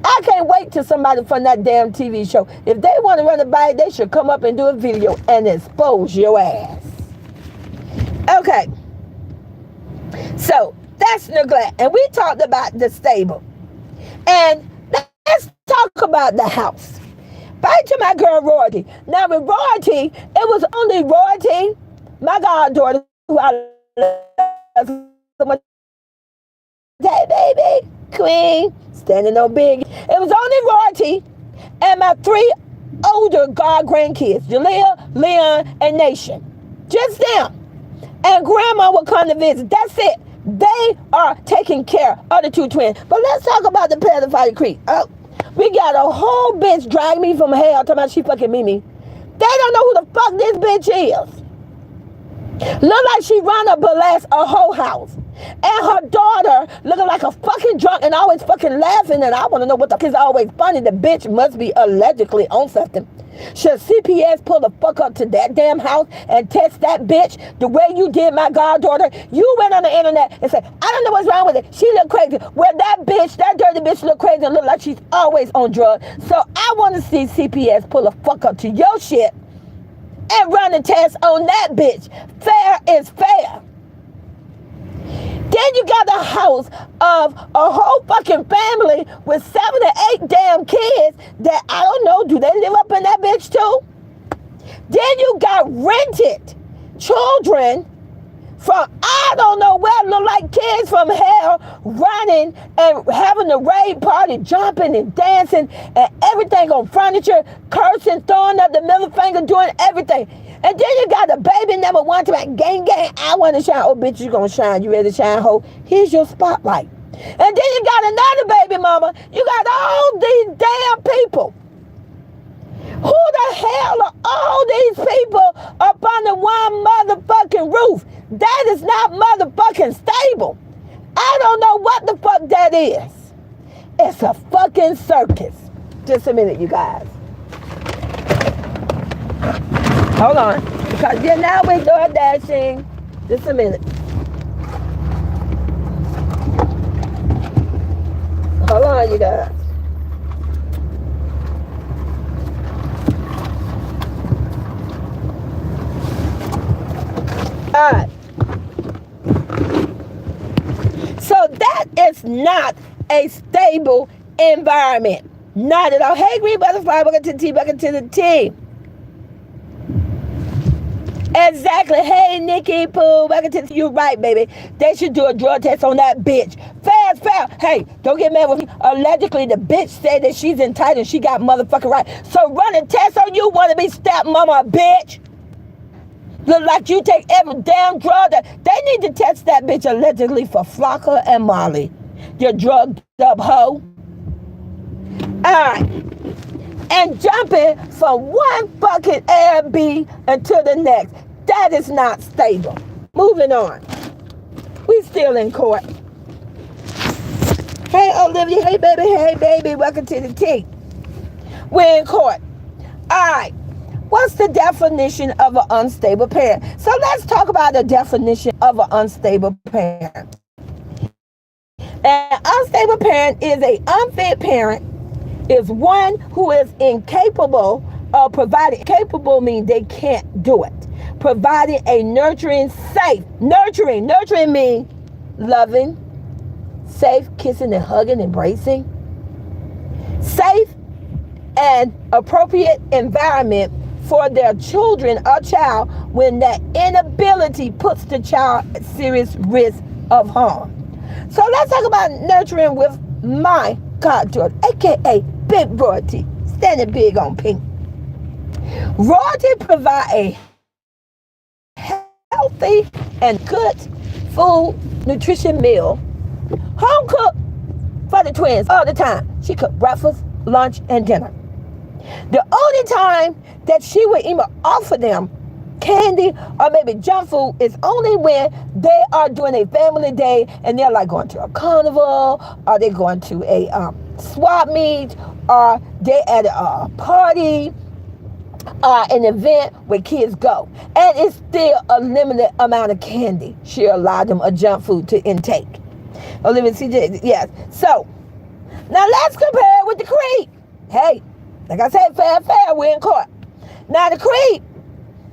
I can't wait till somebody from that damn TV show. If they want to run it by, they should come up and do a video and expose your ass. Okay, so that's neglect. And we talked about the stable. And let's talk about the house. Back to my girl Royalty. Now with Royalty, it was only Royalty, my goddaughter, who I love so much. Hey, baby, queen, standing on big. It was only Royalty and my 3 older god grandkids, Jalea, Leon, and Nation. Just them. And grandma will come to visit. That's it. They are taking care of the 2 twins. But let's talk about the pedophile creep. Oh, we got a whole bitch dragging me from hell talking about she fucking Mimi. They don't know who the fuck this bitch is. Look like she run a burlesque, a whole house. And her daughter looking like a fucking drunk and always fucking laughing. And I want to know what the fuck is always funny. The bitch must be allegedly on something. Should CPS pull the fuck up to that damn house and test that bitch the way you did my goddaughter? You went on the internet and said, I don't know what's wrong with it. She look crazy. Well, that bitch, that dirty bitch look crazy and look like she's always on drugs. So I want to see CPS pull the fuck up to your shit and run a test on that bitch. Fair is fair. Then you got the house of a whole fucking family with 7 or 8 damn kids that I don't know, do they live up in that bitch too? Then you got rented children from I don't know where, look like kids from hell running and having a raid party, jumping and dancing and everything on furniture, cursing, throwing up the middle finger, doing everything. And then you got the baby number 1 to like gang, I want to shine. Oh, bitch, you gonna shine. You ready to shine, ho? Here's your spotlight. And then you got another baby mama. You got all these damn people. Who the hell are all these people up under one motherfucking roof? That is not motherfucking stable. I don't know what the fuck that is. It's a fucking circus. Just a minute, you guys. Hold on. Because you're now we're door dashing. Just a minute. Hold on, you guys. All right. So that is not a stable environment. Not at all. Hey, green butterfly, welcome to the tea, welcome to the tea. Exactly. Hey, Nikki Pooh, welcome to the tea. You're right, baby. They should do a drug test on that bitch. Fast. Hey, don't get mad with me. Allegedly, the bitch said that she's entitled. She got motherfucking right. So run a test on you, want to be step mama, bitch. Look like you take every damn drug. They need to test that bitch allegedly for Flocka and Molly. You drugged up hoe. Alright. And jumping from one fucking Airbnb until the next. That is not stable. Moving on. We still in court. Hey Olivia, hey baby, welcome to the tea. We're in court. Alright. What's the definition of an unstable parent? So let's talk about the definition of an unstable parent. An unstable parent is an unfit parent, is one who is incapable of providing. Capable means they can't do it. Providing a nurturing, safe, nurturing means loving, safe, kissing and hugging, embracing, safe and appropriate environment for their children or child when that inability puts the child at serious risk of harm. So let's talk about nurturing with my goddaughter, aka Big Royalty, standing big on pink. Royalty provide a healthy and good food nutrition meal, home cooked for the twins all the time. She cooked breakfast, lunch, and dinner. The only time that she would even offer them candy or maybe junk food is only when they are doing a family day and they're like going to a carnival, or they're going to a swap meet, or they're at a party, an event where kids go. And it's still a limited amount of candy. She allowed them a junk food to intake. Olivia CJ, yes. So, now let's compare it with the creep. Hey, like I said, fair, we're in court. Now the creep,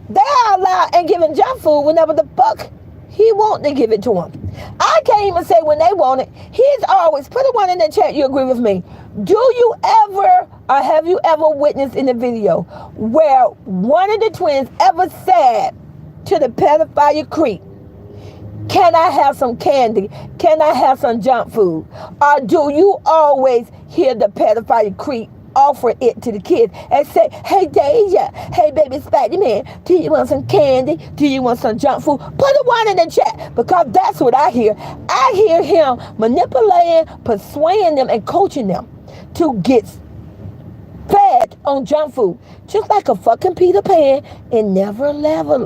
they are allowed and giving junk food whenever the fuck he want to give it to him. I can't even say when they want it. He's always, put a one in the chat, you agree with me. Do you ever, or have you ever witnessed in the video where one of the twins ever said to the pedophile creep, can I have some candy? Can I have some junk food? Or do you always hear the pedophile creep offer it to the kids and say, hey Deja, hey baby Spider-Man, do you want some candy? Do you want some junk food? Put a one in the chat, because that's what I hear. I hear him manipulating, persuading them, and coaching them to get fed on junk food. Just like a fucking Peter Pan, it never ever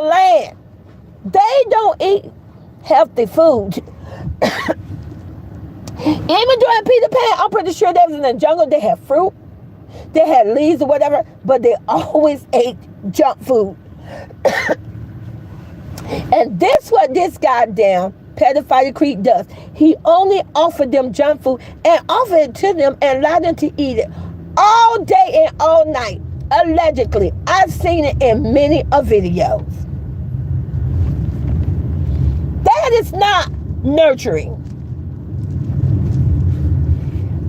land. They don't eat healthy food. Even during Peter Pan, I'm pretty sure they was in the jungle. They had fruit, they had leaves or whatever, but they always ate junk food. And this what this goddamn pedophile creep does. He only offered them junk food and offered it to them and allowed them to eat it all day and all night. Allegedly. I've seen it in many videos. That is not nurturing.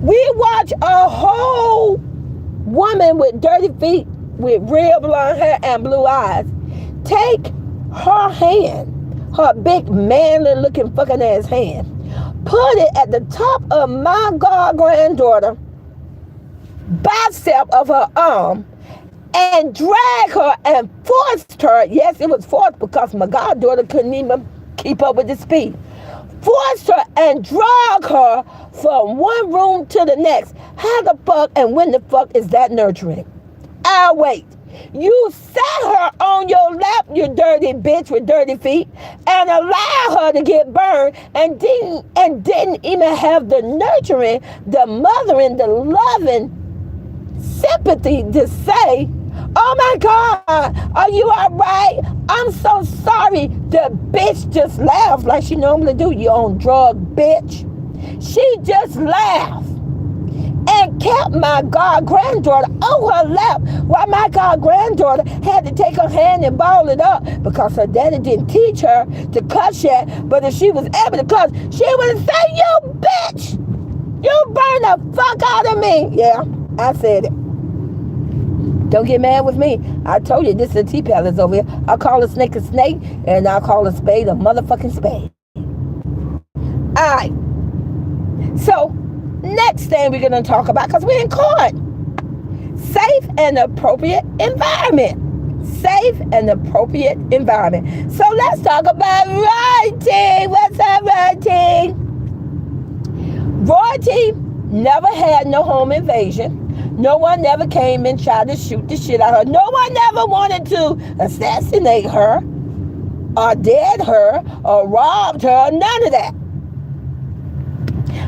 We watch a whole woman with dirty feet, with real blonde hair and blue eyes, take her hand, her big manly looking fucking ass hand, put it at the top of my god granddaughter bicep of her arm, and drag her and forced her, yes, it was forced because my goddaughter couldn't even keep up with the speed, forced her and drag her from one room to the next. How the fuck and when the fuck is that nurturing? I'll wait. You sat her on your lap, you dirty bitch with dirty feet, and allowed her to get burned, and didn't even have the nurturing, the mothering, the loving sympathy to say, oh my God, are you all right? I'm so sorry. The bitch just laughed like she normally do. You on drug, bitch. She just laughed and kept my god granddaughter on her lap while my god granddaughter had to take her hand and ball it up because her daddy didn't teach her to cuss yet. But if she was able to cuss, she would have said, you bitch, you burn the fuck out of me. Yeah, I said it. Don't get mad with me. I told you this is a tea palace over here. I'll call a snake, and I'll call a spade a motherfucking spade. Alright. So, next thing we're going to talk about, because we're in court. Safe and appropriate environment. Safe and appropriate environment. So let's talk about Royalty. What's up, Royalty? Royalty never had no home invasion. No one never came and tried to shoot the shit out of her. No one never wanted to assassinate her or dead her or robbed her. None of that.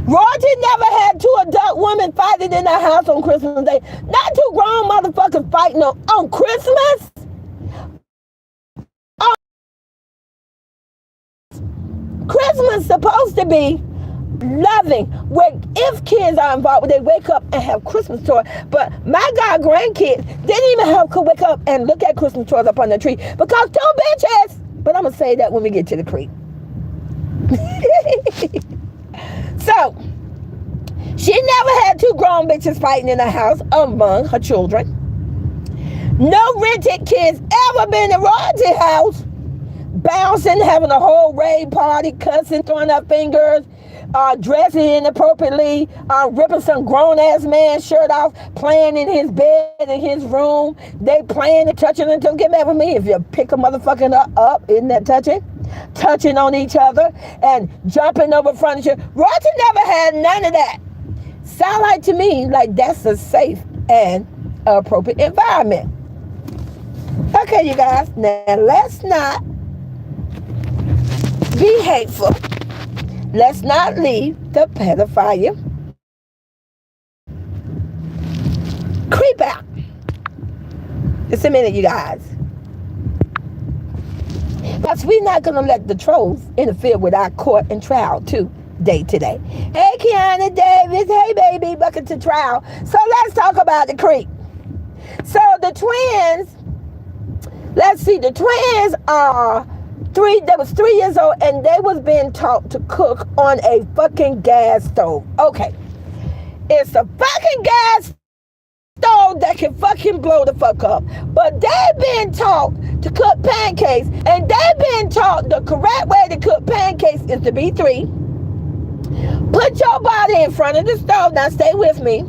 Royalty never had two adult women fighting in her house on Christmas Day. Not two grown motherfuckers fighting on Christmas. Christmas is supposed to be loving, where if kids are involved, they wake up and have Christmas toys. But my god grandkids didn't even could wake up and look at Christmas toys up on the tree because two bitches. But I'm gonna say that when we get to the creek. So she never had two grown bitches fighting in the house among her children. No rented kids ever been in Royalty house bouncing, having a whole rave party, cussing, throwing up fingers, dressing inappropriately, ripping some grown-ass man's shirt off, playing in his bed, in his room. They playing and touching and don't get mad with me. If you pick a motherfucking up, isn't that touching? Touching on each other and jumping over furniture. Royalty never had none of that. Sound like to me like that's a safe and appropriate environment. Okay, you guys. Now let's not be hateful. Let's not leave the pedophile creep out. Just a minute, you guys. Because we're not going to let the trolls interfere with our court and trial too, day to day. Hey, Kiana Davis. Hey, baby. Welcome to trial. So let's talk about the creep. So the twins, let's see, the twins are they was 3 years old and they was being taught to cook on a fucking gas stove. Okay. It's a fucking gas stove that can fucking blow the fuck up. But they been taught to cook pancakes, and they been taught the correct way to cook pancakes is to be three. Put your body in front of the stove. Now stay with me.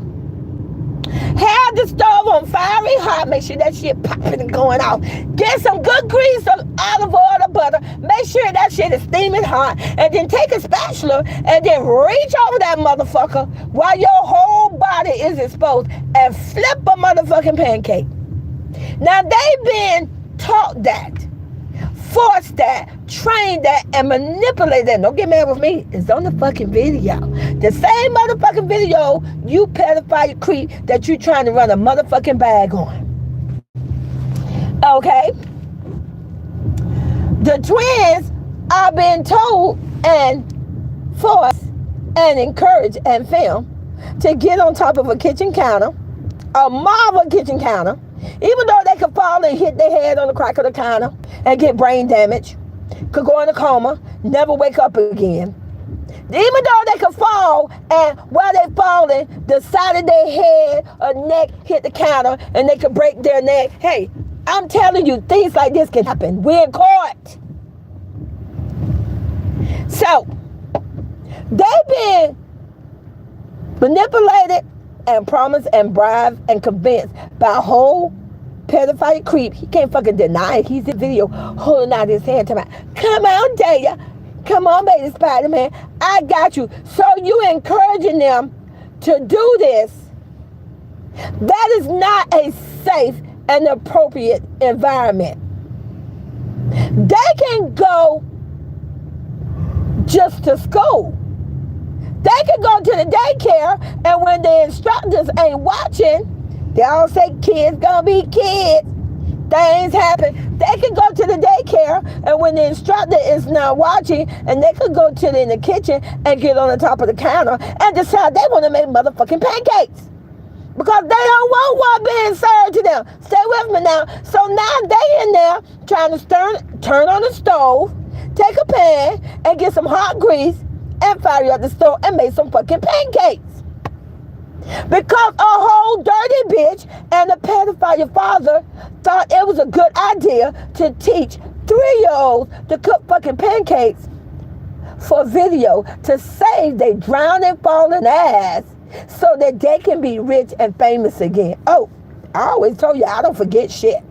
Have the stove on fiery hot. Make sure that shit popping and going off. Get some good grease, some olive oil or butter. Make sure that shit is steaming hot. And then take a spatula and then reach over that motherfucker while your whole body is exposed and flip a motherfucking pancake. Now they've been taught that, forced that, trained that, and manipulated that. Don't get mad with me. It's on the fucking video. The same motherfucking video, you pedophile creep, that you trying to run a motherfucking bag on. Okay? The twins are being told and forced and encouraged and filmed to get on top of a kitchen counter, a marble kitchen counter, even though they could fall and hit their head on the crack of the counter and get brain damage, could go in a coma, never wake up again. Even though they could fall, and while they're falling, the side of their head or neck hit the counter and they could break their neck. Hey, I'm telling you, things like this can happen. We're in court. So, they've been manipulated and promised and bribed and convinced by a whole pedophile creep. He can't fucking deny it. He's in video holding out his hand to me. Come on, Daya. Come on, baby Spider-Man. I got you. So you encouraging them to do this. That is not a safe an appropriate environment. They can go just to school. They can go to the daycare, and when the instructors ain't watching, they all say kids gonna be kids. Things happen. They can go to the daycare, and when the instructor is not watching, and they could go to in the kitchen and get on the top of the counter and decide they want to make motherfucking pancakes. Because they don't want what being served to them. Stay with me now. So now they in there trying to turn on the stove, take a pan, and get some hot grease, and fire you at the stove and make some fucking pancakes. Because a whole dirty bitch and a pedophile father thought it was a good idea to teach 3-year-olds to cook fucking pancakes for video to save their drowning, falling ass so that they can be rich and famous again. Oh, I always told you I don't forget shit.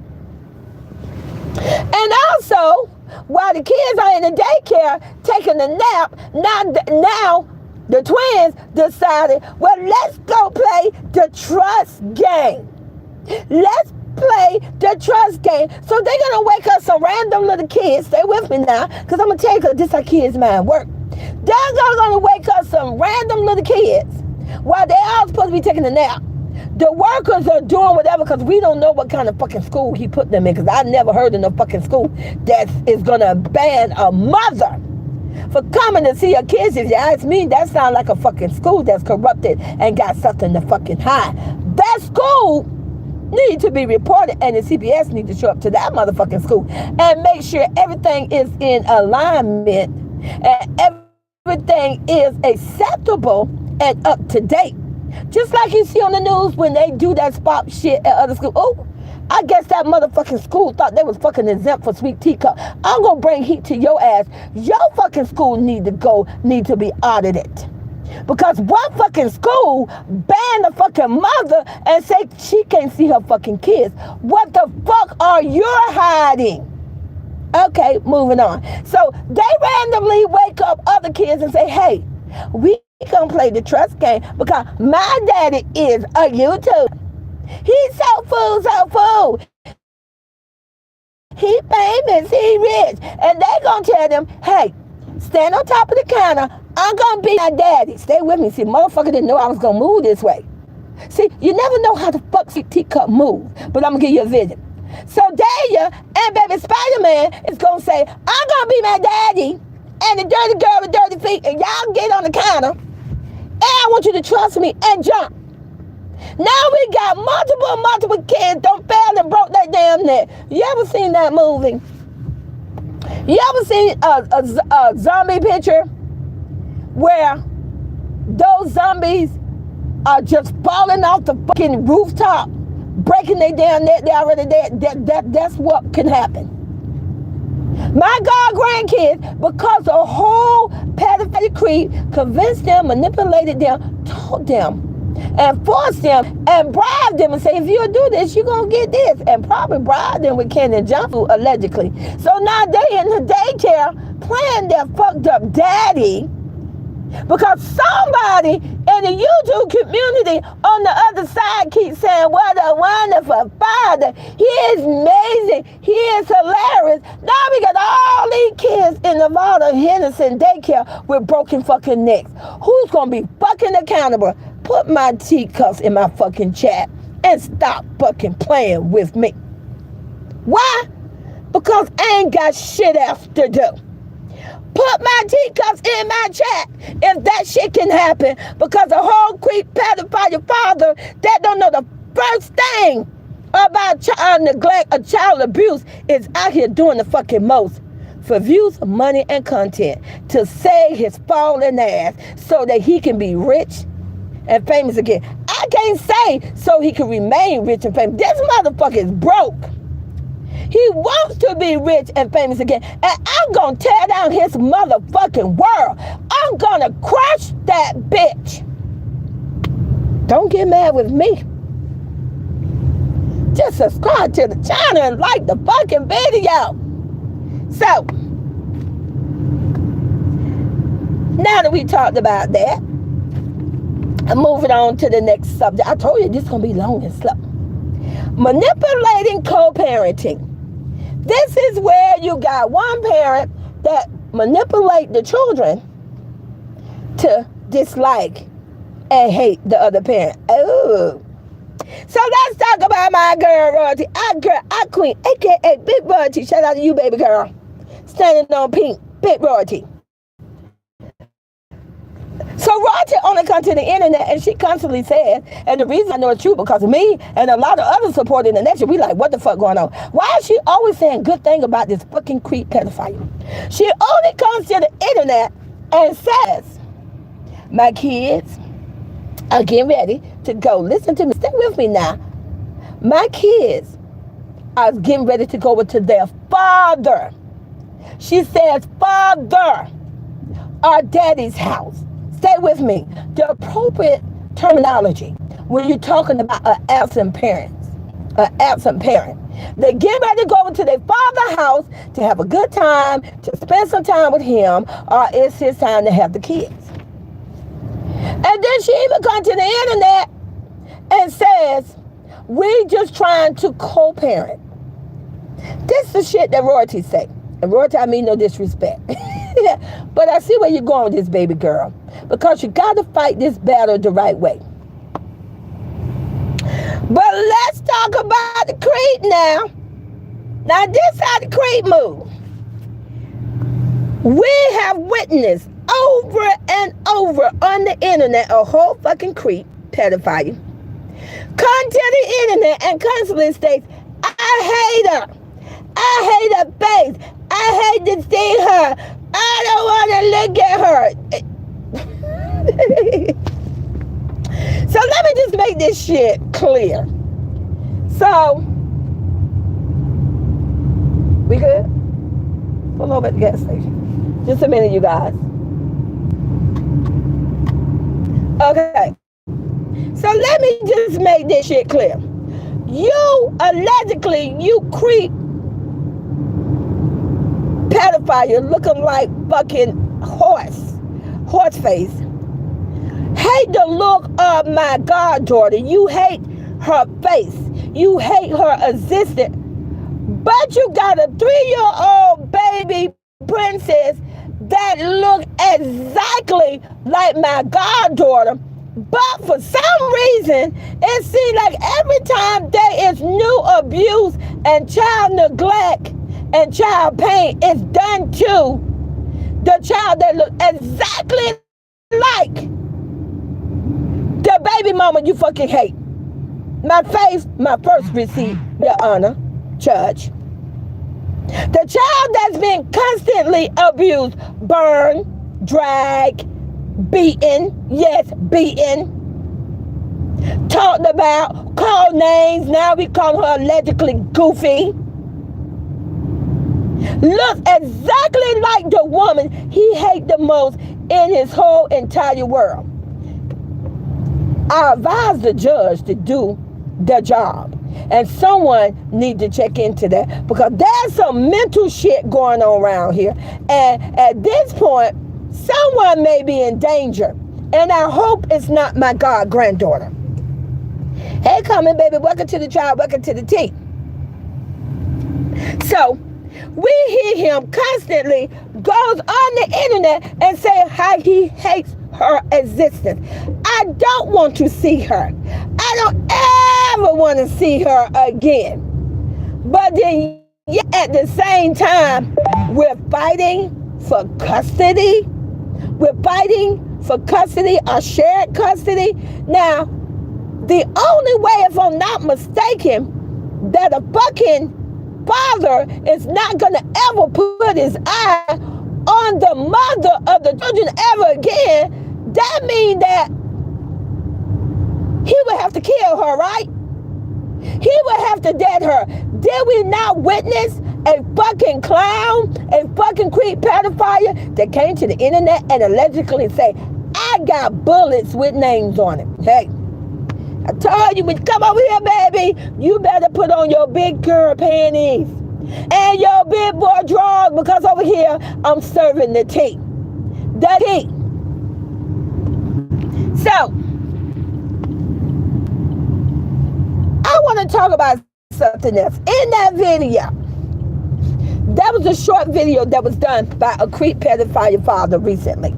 And also, while the kids are in the daycare taking a nap, now the twins decided, well, let's go play the trust game. Let's play the trust game. So they're going to wake up some random little kids. Stay with me now, because I'm going to tell you, because this is how kids' mind work. They're going to wake up some random little kids while they're all supposed to be taking a nap. The workers are doing whatever, because we don't know what kind of fucking school he put them in, because I never heard of no fucking school that is going to ban a mother for coming to see her kids. If you ask me, that sounds like a fucking school that's corrupted and got something to fucking hide. That school needs to be reported, and the CPS needs to show up to that motherfucking school and make sure everything is in alignment and everything is acceptable and up to date. Just like you see on the news when they do that spot shit at other schools. Oh, I guess that motherfucking school thought they was fucking exempt for sweet teacup. I'm gonna bring heat to your ass. Your fucking school need to be audited. Because one fucking school banned the fucking mother and say she can't see her fucking kids. What the fuck are you hiding? Okay, moving on. So they randomly wake up other kids and say, hey, we gonna play the trust game because my daddy is a YouTube. He's so fool. He famous, he rich. And they gonna tell them, hey, stand on top of the counter. I'm gonna be my daddy. Stay with me. See, motherfucker didn't know I was gonna move this way. See, you never know how the fuck teacup move, but I'm gonna give you a vision. So Dahlia and baby Spider-Man is gonna say, I'm gonna be my daddy and the dirty girl with dirty feet, and y'all get on the counter, and I want you to trust me and jump. Now we got multiple kids don't fail and broke that damn neck. You ever seen that movie? You ever seen a zombie picture where those zombies are just falling off the fucking rooftop, breaking their damn neck? They already dead. That's what can happen. My God, grandkids, because the whole pedophilia creep convinced them, manipulated them, told them, and forced them, and bribed them and say, if you do this, you're going to get this. And probably bribed them with candy and junk food, allegedly. So now they in the daycare playing their fucked up daddy because somebody in the YouTube community on the other side keeps saying, what a wonderful father. He is amazing. He is hilarious. Now we got all these kids in Nevada Henderson daycare with broken fucking necks. Who's going to be fucking accountable? Put my teacups in my fucking chat and stop fucking playing with me. Why? Because I ain't got shit else to do. Put my teacups in my chat if that shit can happen, because a whole creep pedophile father that don't know the first thing about child neglect or child abuse is out here doing the fucking most for views, money, and content to save his falling ass so that he can be rich and famous again. I can't say so he can remain rich and famous. This motherfucker is broke. He wants to be rich and famous again. And I'm going to tear down his motherfucking world. I'm going to crush that bitch. Don't get mad with me. Just subscribe to the channel and like the fucking video. So, now that we talked about that, I'm moving on to the next subject. I told you this is going to be long and slow. Manipulating co-parenting. This is where you got one parent that manipulate the children to dislike and hate the other parent. Oh. So let's talk about my girl Royalty. Our queen, aka Big Royalty. Shout out to you, baby girl. Standing on pink, Big Royalty. So Royalty only comes to the internet and she constantly says, and the reason I know it's true because of me and a lot of others supporting the nation, we like, what the fuck going on? Why is she always saying good thing about this fucking creep pedophile? She only comes to the internet and says, my kids are getting ready to go. Listen to me. Stay with me now. My kids are getting ready to go into their father. She says, father, our daddy's house. Stay with me. The appropriate terminology when you're talking about an absent parent. They get ready to go into their father's house to have a good time, to spend some time with him, or it's his time to have the kids. And then she even comes to the internet and says, we just trying to co-parent. This is the shit that Royalty say. And Royalty, I mean no disrespect. But I see where you're going with this, baby girl. Because you got to fight this battle the right way. But let's talk about the creep now. Now this how the creep move. We have witnessed over and over on the internet a whole fucking creep pedophile come to the internet and constantly states, I hate her. I hate her face. I hate to see her. I don't want to look at her. So let me just make this shit clear. So, we good? Pull over at the gas station. Just a minute, you guys. Okay. So let me just make this shit clear. You allegedly, you creep pedophile looking like fucking horse face. Hate the look of my goddaughter. You hate her face. You hate her existence. But you got a 3-year-old baby princess that look exactly like my goddaughter. But for some reason, it seems like every time there is new abuse and child neglect and child pain is done to the child that looks exactly like the baby mama you fucking hate. My face, my first receipt, Your Honor, Judge. The child that's been constantly abused, burned, dragged, beaten, yes, beaten, talked about, called names, now we call her allegedly goofy. Looks exactly like the woman he hates the most in his whole entire world. I advise the judge to do the job. And someone need to check into that because there's some mental shit going on around here. And at this point, someone may be in danger. And I hope it's not my god granddaughter. Hey, coming, baby. Welcome to the tribe. Welcome to the tea. So, we hear him constantly goes on the internet and say how he hates her existence. I don't want to see her. I don't ever want to see her again. But then at the same time, we're fighting for custody. We're fighting for custody or shared custody. Now, the only way, if I'm not mistaken, that a fucking father is not going to ever put his eye on the mother of the children ever again, that means that he would have to kill her, right? He would have to dead her. Did we not witness a fucking clown, a fucking creep pedophile that came to the internet and allegedly say, I got bullets with names on it. Hey, I told you, when you come over here, baby, you better put on your big girl panties and your big boy drawers because over here, I'm serving the tea. The tea. So, I want to talk about something else. In that video, that was a short video that was done by a creep pedophile father recently.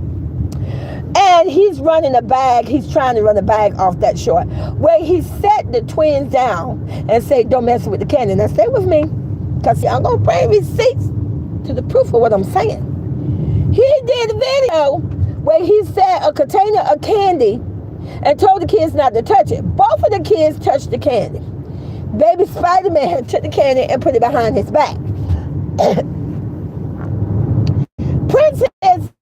And he's running a bag. He's trying to run a bag off that short, where he set the twins down and say, don't mess with the candy. Now stay with me, because I'm going to bring receipts to the proof of what I'm saying. He did a video where he set a container of candy and told the kids not to touch it. Both of the kids touched the candy. Baby Spider-Man took the candy and put it behind his back. Princess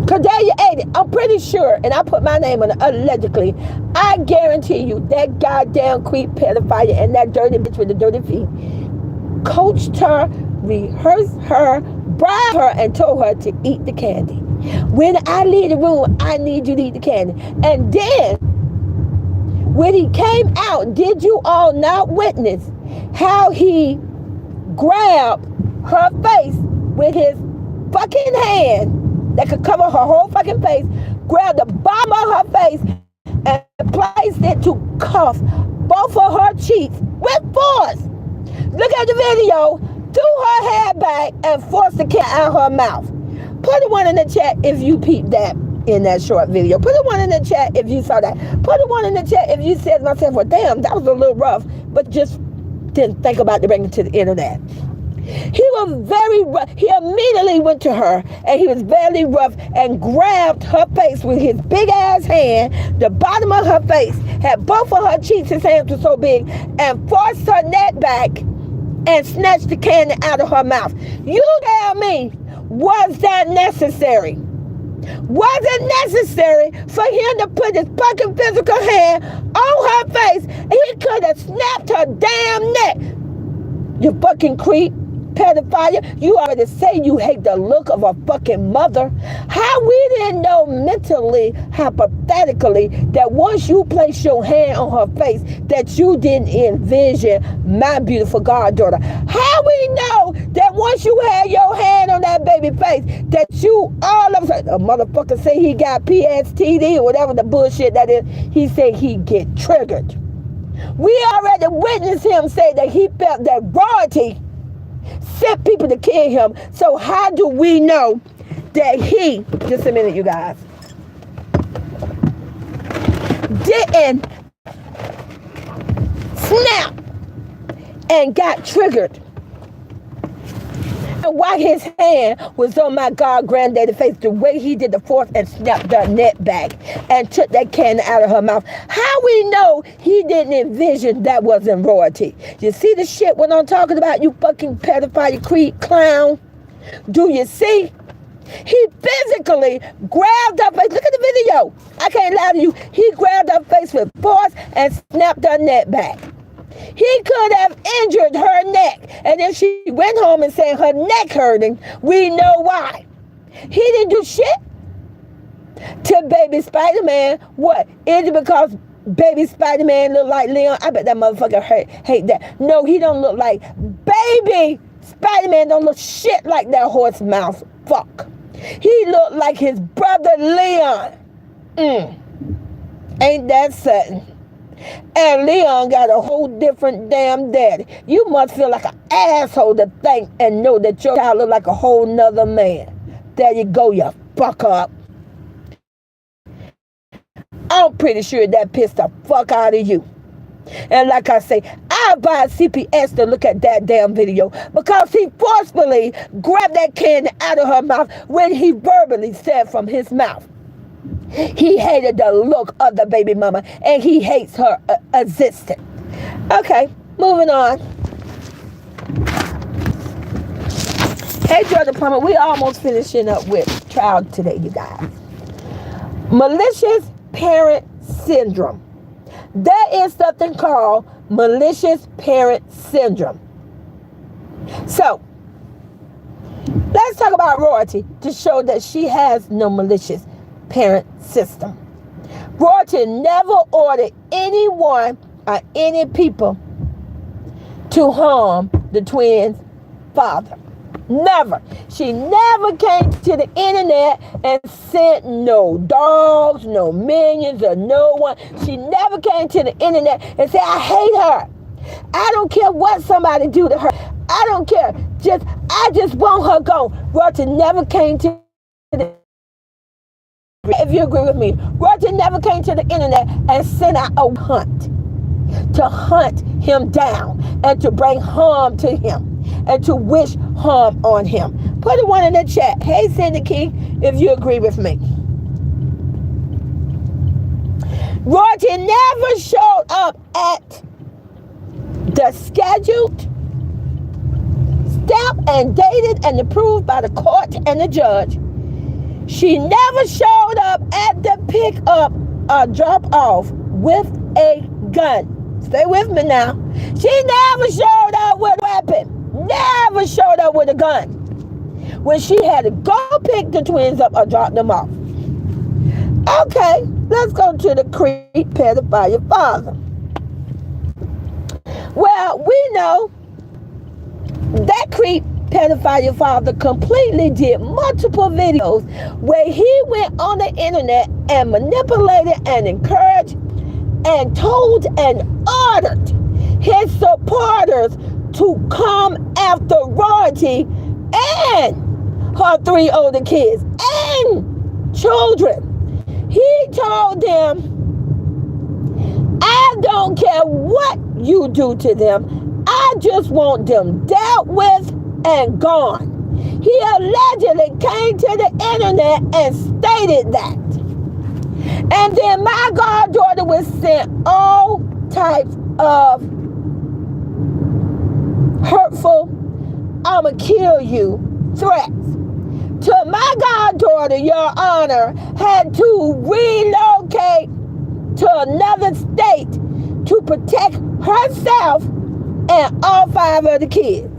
Cordelia ate it. I'm pretty sure, and I put my name on it, allegedly. I guarantee you that goddamn creep pedophile and that dirty bitch with the dirty feet coached her, rehearsed her, bribed her, and told her to eat the candy. When I leave the room, I need you to eat the candy. And then, when he came out, did you all not witness how he grabbed her face with his fucking hand that could cover her whole fucking face, grabbed the bottom of her face and placed it to cuff both of her cheeks with force? Look at the video, threw her head back and forced the cat out of her mouth. Put a one in the chat if you peeped that in that short video. Put a one in the chat if you saw that. Put a one in the chat if you said to myself, well, damn, that was a little rough, but just didn't think about to bring it to the internet. He was very rough. He immediately went to her and he was very rough and grabbed her face with his big ass hand. The bottom of her face had both of her cheeks, his hands were so big, and forced her neck back and snatched the candy out of her mouth. You tell me, was that necessary? Was it necessary for him to put his fucking physical hand on her face? He could have snapped her damn neck. You fucking creep, pedophile. You already say you hate the look of a fucking mother. How we didn't know mentally, hypothetically, that once you place your hand on her face, that you didn't envision my beautiful goddaughter. How we know that once you had your hand on that baby face, that you all of a sudden, a motherfucker say he got PSTD or whatever the bullshit that is, he said he get triggered. We already witnessed him say that he felt that royalty sent people to kill him. So how do we know that he, just a minute you guys, didn't snap and got triggered? And why his hand was on my god granddaddy's face, the way he did the force and snapped her neck back and took that candy out of her mouth. How we know he didn't envision that wasn't royalty? You see the shit what I'm talking about, you fucking pedophile creep clown? Do you see? He physically grabbed her face. Look at the video. I can't lie to you. He grabbed her face with force and snapped her neck back. He could have injured her neck. And if she went home and said her neck hurting, we know why. He didn't do shit to baby Spider-Man. What? Is it because baby Spider-Man look like Leon? I bet that motherfucker hate that. No, he don't look like baby Spider-Man. Don't look shit like that horse mouth fuck. He looked like his brother Leon. Ain't that something? And Leon got a whole different damn daddy. You must feel like an asshole to think and know that your child look like a whole nother man. There you go, you fuck up. I'm pretty sure that pissed the fuck out of you. And like I say, I advise CPS to look at that damn video because he forcefully grabbed that candy out of her mouth when he verbally said from his mouth. He hated the look of the baby mama and he hates her existence. Okay, moving on. Hey, Georgia Plumber, we almost finishing up with trial today, you guys. Malicious parent syndrome. There is something called malicious parent syndrome. So, let's talk about royalty to show that she has no malicious parent system. Royalty never ordered anyone or any people to harm the twins' father. Never. She never came to the internet and sent no dogs, no minions, or no one. She never came to the internet and said, I hate her. I don't care what somebody do to her. I don't care. I just want her gone. Roger never came to the, if you agree with me, Roger never came to the internet and sent out a hunt to hunt him down and to bring harm to him and to wish harm on him. Put a one in the chat. Hey, Cindy King, if you agree with me. Roger never showed up at the scheduled, stamped and dated and approved by the court and the judge. She never showed up at the pick up or drop off with a gun. Stay with me now. She never showed up with a weapon. Never showed up with a gun when she had to go pick the twins up or drop them off. Okay, let's go to the creep pedophile father. Well, we know that creep pedophile father completely did multiple videos where he went on the internet and manipulated and encouraged and told and ordered his supporters to come after Royalty and her 3 older kids and children. He told them, I don't care what you do to them. I just want them dealt with and gone. He allegedly came to the internet and stated that. And then my goddaughter was sent all types of hurtful, I'ma kill you threats. To my goddaughter, Your Honor, had to relocate to another state to protect herself and all 5 of the kids.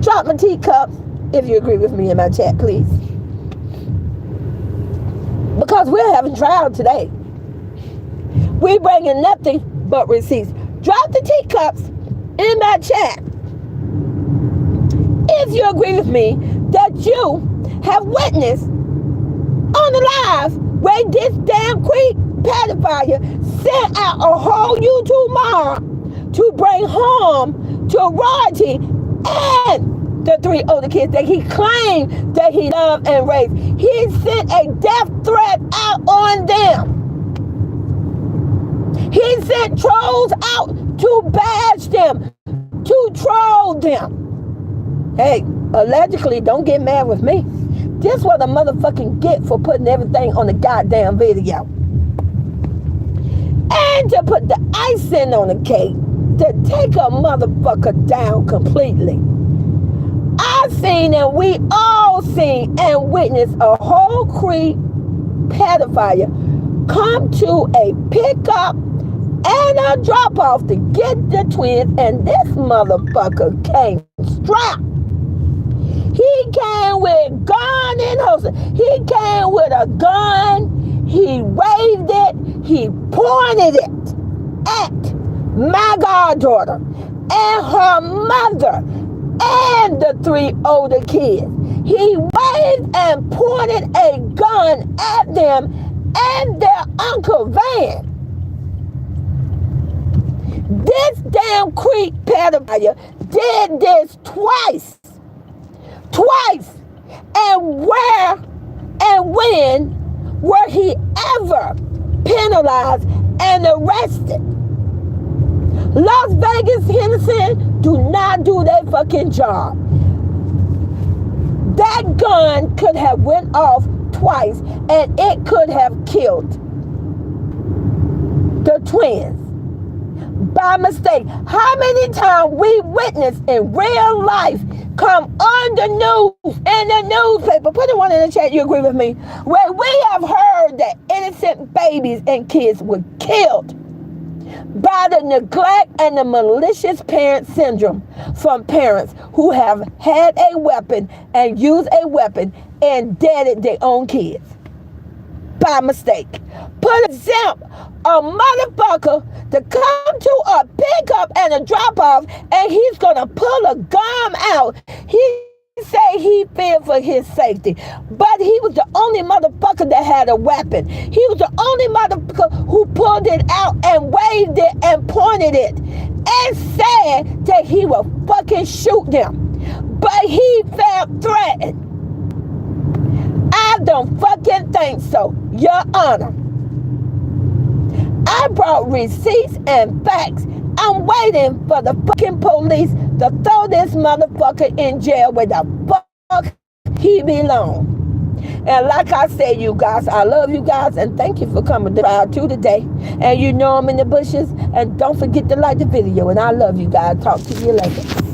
Drop my teacups if you agree with me in my chat, please. Because we're having trial today. We bringing nothing but receipts. Drop the teacups in my chat if you agree with me that you have witnessed on the live where this damn creep pedophile sent out a whole YouTube mob to bring harm to Royalty and the 3 older kids that he claimed that he loved and raised. He sent a death threat out on them. He sent trolls out to bash them, to troll them. Hey, allegedly, don't get mad with me. This what a motherfucking get for putting everything on the goddamn video. And to put the icing on the cake, to take a motherfucker down completely. I seen and we all seen and witnessed a whole creep pedophile come to a pickup and a drop off to get the twins, and this motherfucker came strapped. He came with gun and holster. He came with a gun. He waved it. He pointed it at my goddaughter and her mother and the 3 older kids. He waved and pointed a gun at them and their Uncle Van. This damn creep pedophile did this twice. And where and when were he ever penalized and arrested? Las Vegas Henderson do not do their fucking job. That gun could have went off twice and it could have killed the twins by mistake. How many times we witness in real life come on the news, in the newspaper, put the one in the chat, you agree with me, where we have heard that innocent babies and kids were killed by the neglect and the malicious parent syndrome from parents who have had a weapon and used a weapon and deaded their own kids. by mistake. Put exempt a motherfucker to come to a pickup and a drop off, and he's gonna pull a gun out. He say he feared for his safety, but he was the only motherfucker that had a weapon. He was the only motherfucker who pulled it out and waved it and pointed it and said that he would fucking shoot them. But he felt threatened. I don't fucking think so, Your Honor. I brought receipts and facts. I'm waiting for the fucking police to throw this motherfucker in jail where the fuck he belongs. And like I said, you guys, I love you guys, and thank you for coming to trial 2 today. And you know I'm in the bushes. And don't forget to like the video. And I love you guys. Talk to you later.